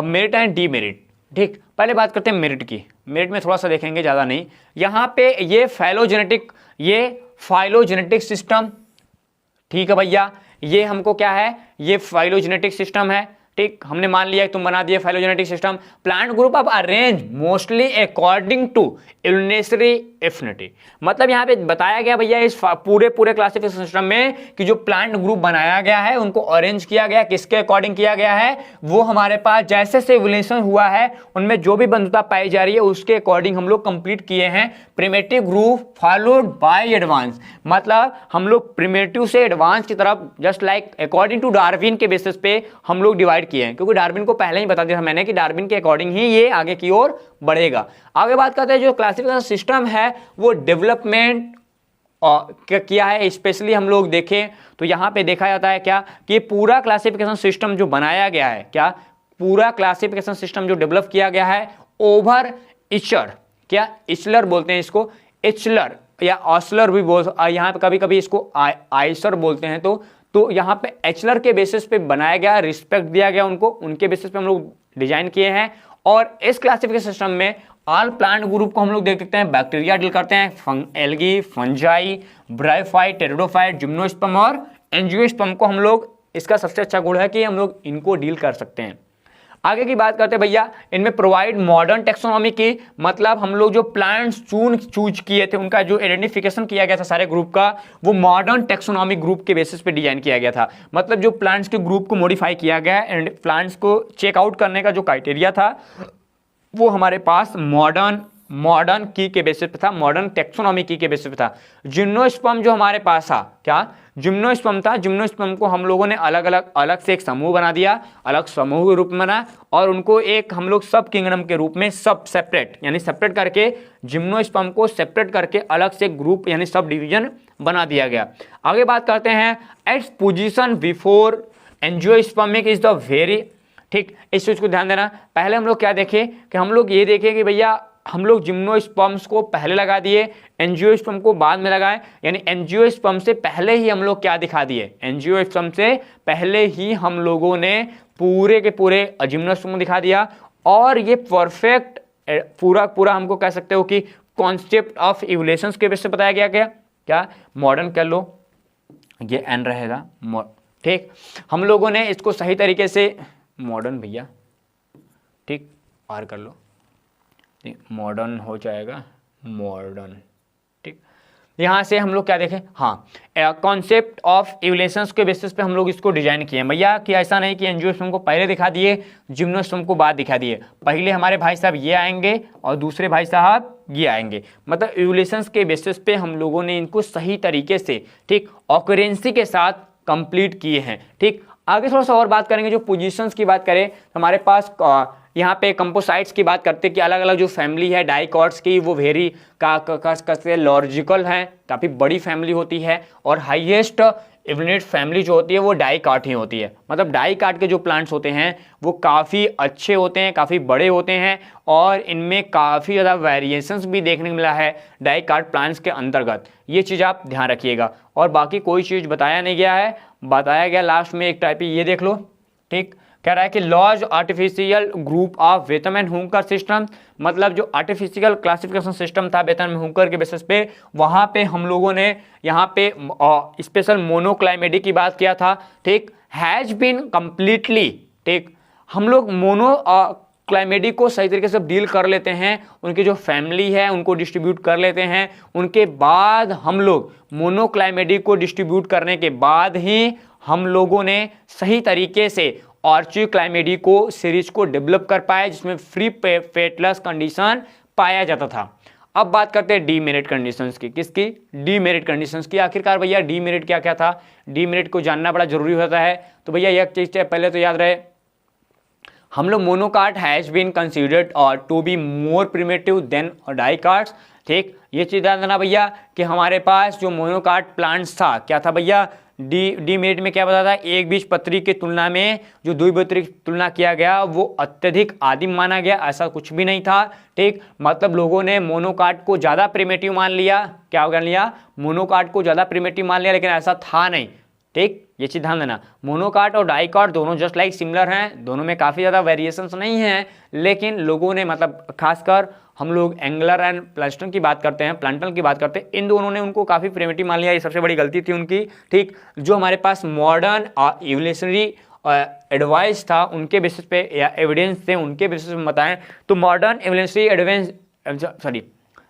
मेरिट एंड डीमेरिट। ठीक, पहले बात करते हैं मेरिट की। मेरिट में थोड़ा सा देखेंगे, ज़्यादा नहीं। यहाँ पे ये फाइलोजेनेटिक सिस्टम, ठीक है भैया, ये हमको क्या है, ये फाइलोजेनेटिक सिस्टम है। ठीक, हमने मान लिया तुम बना दिए phylogenetic system. Plant group of arrange mostly according to evolutionary affinity, मतलब यहाँ पे बताया गया भैया इस पूरे क्लासिफिकेशन सिस्टम में कि जो प्लांट ग्रुप बनाया गया है उनको अरेंज किया गया, किसके अकॉर्डिंग किया गया है, वो हमारे पास जैसे से इवोल्यूशन हुआ है उनमें जो भी बंधुता पाई जा रही है उसके अकॉर्डिंग हम लोग कंप्लीट किए हैं। Primitive group followed by advance, मतलब हम लोग प्रिमिटिव से एडवांस की तरफ just like according to Darwin के बेसिस पे हम लोग डिवाइड किए हैं, क्योंकि डार्विन को पहले ही बता दिया था मैंने कि डार्विन के अकॉर्डिंग ही ये आगे की ओर बढ़ेगा। आगे बात करते हैं जो क्लासिफिकेशन सिस्टम है वो डेवलपमेंट किया है। स्पेशली हम लोग देखें तो यहाँ पे देखा जाता है क्या कि पूरा क्लासिफिकेशन सिस्टम जो बनाया गया है, क्या पूरा क्लासिफिकेशन सिस्टम जो डेवलप किया गया है ओवर इचर, क्या इचलर बोलते हैं इसको, इचलर या ऑसलर भी बोल, यहाँ पे कभी कभी इसको आइसर बोलते हैं। तो यहाँ पे एचलर के बेसिस पे बनाया गया, रिस्पेक्ट दिया गया उनको, उनके बेसिस पे हम लोग डिजाइन किए हैं। और इस क्लासिफिकेशन सिस्टम में ऑल प्लांट ग्रुप को हम लोग देख सकते हैं, बैक्टीरिया डील करते हैं, algae, fungi, bryophyte, pteridophyte, gymnosperm और एंजियोस्पर्म को हम लोग, इसका सबसे अच्छा गुण है कि हम लोग इनको डील कर सकते हैं। आगे की बात करते हैं भैया, इनमें प्रोवाइड मॉडर्न टेक्सोनॉमी की, मतलब हम लोग जो प्लांट्स चूज किए थे उनका जो आइडेंटिफिकेशन किया गया था सारे ग्रुप का, वो मॉडर्न टेक्सोनॉमी ग्रुप के बेसिस पे डिजाइन किया गया था। मतलब जो प्लांट्स के ग्रुप को मॉडिफाई किया गया एंड प्लांट्स को चेकआउट करने का जो क्राइटेरिया था वो हमारे पास मॉडर्न की के बेसिस पे था, मॉडर्न टेक्सोनॉमी की के बेसिस पे था। जिम्नोस्पर्म जो हमारे पास था, क्या जिम्नोस्पर्म था, जिम्नोस्पर्म को हम लोगों ने अलग से एक समूह बना दिया, अलग समूह के रूप में बना और उनको एक हम लोग सब किंगडम के रूप में सब सेपरेट यानी सेपरेट करके जिम्नोस्पर्म को सेपरेट करके अलग से ग्रुप यानी सब डिवीजन बना दिया गया। आगे बात करते हैं its position before angiospermic is the very, ठीक, इस चीज को ध्यान देना। पहले हम लोग क्या देखें कि हम लोग ये देखें कि भैया हम लोग जिम्नोस्पर्म्स को पहले लगा दिए, एंजियोस्पर्म को बाद में लगाएं, यानी एंजियोस्पर्म से पहले ही हम लोग क्या दिखा दिए, एंजियोस्पर्म से पहले ही हम लोगों ने पूरे के पूरे जिम्नोस्पर्म दिखा दिया। और ये परफेक्ट पूरा हमको कह सकते हो कि कॉन्सेप्ट ऑफ इवोल्यूशन के बेस से बताया गया। क्या मॉडर्न कर लो, ये एन रहेगा, ठीक, हम लोगों ने इसको सही तरीके से मॉडर्न भैया, ठीक, और कर लो, मॉडर्न हो जाएगा, मॉडर्न, ठीक। यहाँ से हम लोग क्या देखें, हाँ, कॉन्सेप्ट ऑफ इवोल्यूशंस के बेसिस पे हम लोग इसको डिजाइन किए हैं भैया, कि ऐसा नहीं कि एंजियोस्पर्म को पहले दिखा दिए, जिम्नोस्पर्म को बाद दिखा दिए, पहले हमारे भाई साहब ये आएंगे और दूसरे भाई साहब ये आएंगे। मतलब इवोल्यूशंस के बेसिस पे हम लोगों ने इनको सही तरीके से, ठीक, ऑकरेंसी के साथ कंप्लीट किए हैं। ठीक, आगे थोड़ा सा और बात करेंगे। जो पोजीशंस की बात करें तो हमारे पास यहाँ पे कंपोसाइट्स की बात करते हैं कि अलग अलग जो फैमिली है डाइकॉट्स की वो वेरी का लॉजिकल है, काफ़ी बड़ी फैमिली होती है। और हाईएस्ट इवनेट फैमिली जो होती है वो डाइकाट ही होती है। मतलब डाइकाट के जो प्लांट्स होते हैं वो काफ़ी अच्छे होते हैं, काफ़ी बड़े होते हैं और इनमें काफ़ी ज़्यादा वेरिएशंस भी देखने को मिला है डाइकाट प्लांट्स के अंतर्गत। ये चीज़ आप ध्यान रखिएगा। और बाकी कोई चीज़ बताया नहीं गया है, बताया गया लास्ट में एक टाइप ये देख लो। ठीक, कह रहा है कि laws artificial group of Bentham and Hooker system, मतलब जो आर्टिफिशियल क्लासिफिकेशन सिस्टम था बेथम एंड हुकर के बेसिस पे, वहाँ पे हम लोगों ने यहाँ पे स्पेशल मोनोक्लाइमेडी की बात किया था। ठीक, हैज बीन कंप्लीटली, ठीक, हम लोग मोनो क्लाइमेडी को सही तरीके से डील कर लेते हैं, उनकी जो फैमिली है उनको डिस्ट्रीब्यूट कर लेते हैं, उनके बाद हम लोग मोनोक्लाइमेडी को डिस्ट्रीब्यूट करने के बाद ही हम लोगों ने सही तरीके से ऑर्चियोक्लाइमेडी को सीरीज को डेवलप कर पाए जिसमें फ्री पेटलेस कंडीशन पाया जाता था। अब बात करते हैं डीमेरिट कंडीशंस की। किसकी? डीमेरिट कंडीशंस की। आखिरकार भैया डीमेरिट क्या क्या था, डीमेरिट को जानना बड़ा जरूरी होता है। तो भैया एक चीज पहले तो याद रहे, हम लोग मोनोकार्ट हैज बीन कंसीडर्ड और to be more primitive than dicots. ठीक, ये चीज ध्यान देना भैया कि हमारे पास जो मोनोकार्ट प्लांट्स था क्या था भैया, डीमेरिट में क्या बताया था, एक बीजपत्री की तुलना में जो द्विबीजपत्री की तुलना किया गया वो अत्यधिक आदिम माना गया, ऐसा कुछ भी नहीं था। ठीक, मतलब लोगों ने मोनोकाट को ज्यादा प्रिमिटिव मान लिया, क्या मान लिया, मोनोकाट को ज्यादा प्रिमिटिव मान लिया, लेकिन ऐसा था नहीं। ठीक, ये चीज ध्यान देना, मोनोकाट और डाइकाट दोनों जस्ट लाइक सिमिलर हैं, दोनों में काफी ज्यादा वेरिएशंस नहीं हैं, लेकिन लोगों ने मतलब खासकर हम लोग एंगलर एंड प्लास्टन की बात करते हैं, प्लांटन की बात करते हैं, इन दोनों ने उनको काफी प्रिमिटिव मान लिया, ये सबसे बड़ी गलती थी उनकी। ठीक, जो हमारे पास मॉडर्न इवोल्यूशनरी एडवाइस था उनके बेसिस पे या एविडेंस थे उनके बेसिस पे बताएं तो मॉडर्न इवोल्यूशनरी एडवांस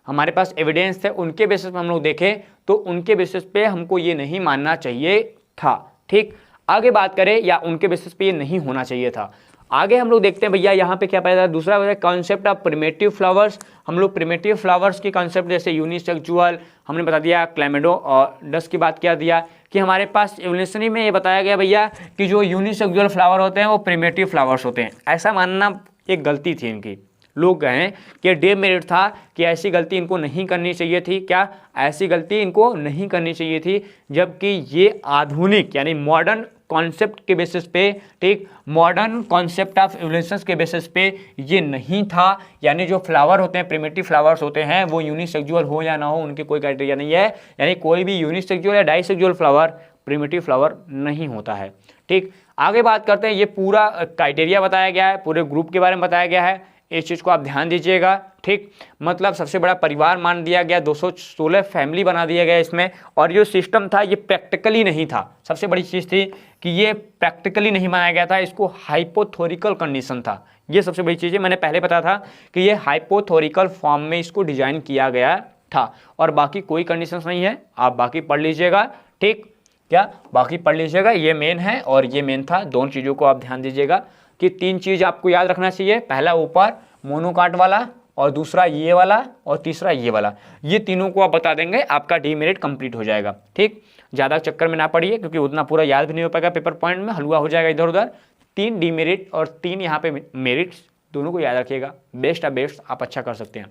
हमारे पास एविडेंस थे उनके बेसिस पे हम लोग देखें तो उनके बेसिस पे हमको ये नहीं मानना चाहिए था। ठीक, आगे बात करें या उनके बेसिस पे ये नहीं होना चाहिए था। आगे हम लोग देखते हैं भैया यहाँ पे क्या पाया जाता है, दूसरा कॉन्सेप्ट ऑफ प्रिमिटिव फ्लावर्स। हम लोग प्रिमिटिव फ्लावर्स की कॉन्सेप्ट जैसे यूनिसेक्सुअल हमने बता दिया, क्लैमिडो और डस की बात क्या दिया कि हमारे पास इवोल्यूशनरी में ये बताया गया भैया कि जो यूनिसेक्सुअल फ्लावर होते हैं वो प्रिमिटिव फ्लावर्स होते हैं, ऐसा मानना एक गलती थी इनकी। लोग कहें कि डीमेरिट था कि ऐसी गलती इनको नहीं करनी चाहिए थी, क्या ऐसी गलती इनको नहीं करनी चाहिए थी, जबकि ये आधुनिक यानी मॉडर्न कॉन्सेप्ट के बेसिस पे, ठीक, मॉडर्न कॉन्सेप्ट ऑफ इवोल्यूशन के बेसिस पे ये नहीं था। यानी जो फ्लावर होते हैं प्रिमिटिव फ्लावर्स होते हैं वो यूनिसेक्सुअल हो या ना हो उनके कोई क्राइटेरिया नहीं है, यानी कोई भी यूनिसेक्सुअल या डाइसेक्सुअल फ्लावर प्रिमिटिव फ्लावर नहीं होता है। ठीक, आगे बात करते हैं, ये पूरा क्राइटेरिया बताया गया है, पूरे ग्रुप के बारे में बताया गया है, इस चीज़ को आप ध्यान दीजिएगा। ठीक, मतलब सबसे बड़ा परिवार मान दिया गया, 216 फैमिली बना दिया गया इसमें, और जो सिस्टम था ये प्रैक्टिकली नहीं था। सबसे बड़ी चीज़ थी कि ये प्रैक्टिकली नहीं बनाया गया था, इसको हाइपोथोरिकल कंडीशन था, ये सबसे बड़ी चीज़ है। मैंने पहले बताया था कि ये हाइपोथोरिकल फॉर्म में इसको डिजाइन किया गया था, और बाकी कोई कंडीशंस नहीं है, आप बाकी पढ़ लीजिएगा। ठीक, क्या बाकी पढ़ लीजिएगा, ये मेन है और ये मेन था, दोनों चीज़ों को आप ध्यान दीजिएगा कि तीन चीज़ आपको याद रखना चाहिए, पहला ऊपर मोनोकाट वाला, और दूसरा ये वाला, और तीसरा ये वाला, ये तीनों को आप बता देंगे, आपका डीमेरिट कंप्लीट हो जाएगा। ठीक, ज़्यादा चक्कर में ना पड़िए क्योंकि उतना पूरा याद भी नहीं हो पाएगा, पेपर पॉइंट में हलवा हो जाएगा इधर उधर। 3 डीमेरिट और 3 यहाँ पे मेरिट्स, दोनों को याद रखिएगा, बेस्ट ऑफ बेस्ट आप अच्छा कर सकते हैं।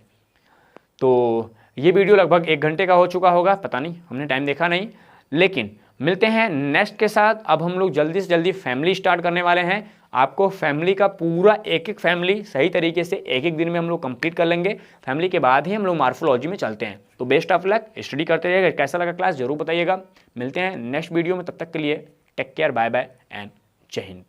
तो ये वीडियो लगभग 1 घंटे का हो चुका होगा, पता नहीं, हमने टाइम देखा नहीं, लेकिन मिलते हैं नेक्स्ट के साथ। अब हम लोग जल्दी से जल्दी फैमिली स्टार्ट करने वाले हैं, आपको फैमिली का पूरा एक एक फैमिली सही तरीके से एक एक दिन में हम लोग कंप्लीट कर लेंगे। फैमिली के बाद ही हम लोग मॉर्फोलॉजी में चलते हैं। तो बेस्ट ऑफ लक, स्टडी करते रहिएगा। कैसा लगा क्लास जरूर बताइएगा। मिलते हैं नेक्स्ट वीडियो में, तब तक के लिए take care, bye bye and जय हिंद।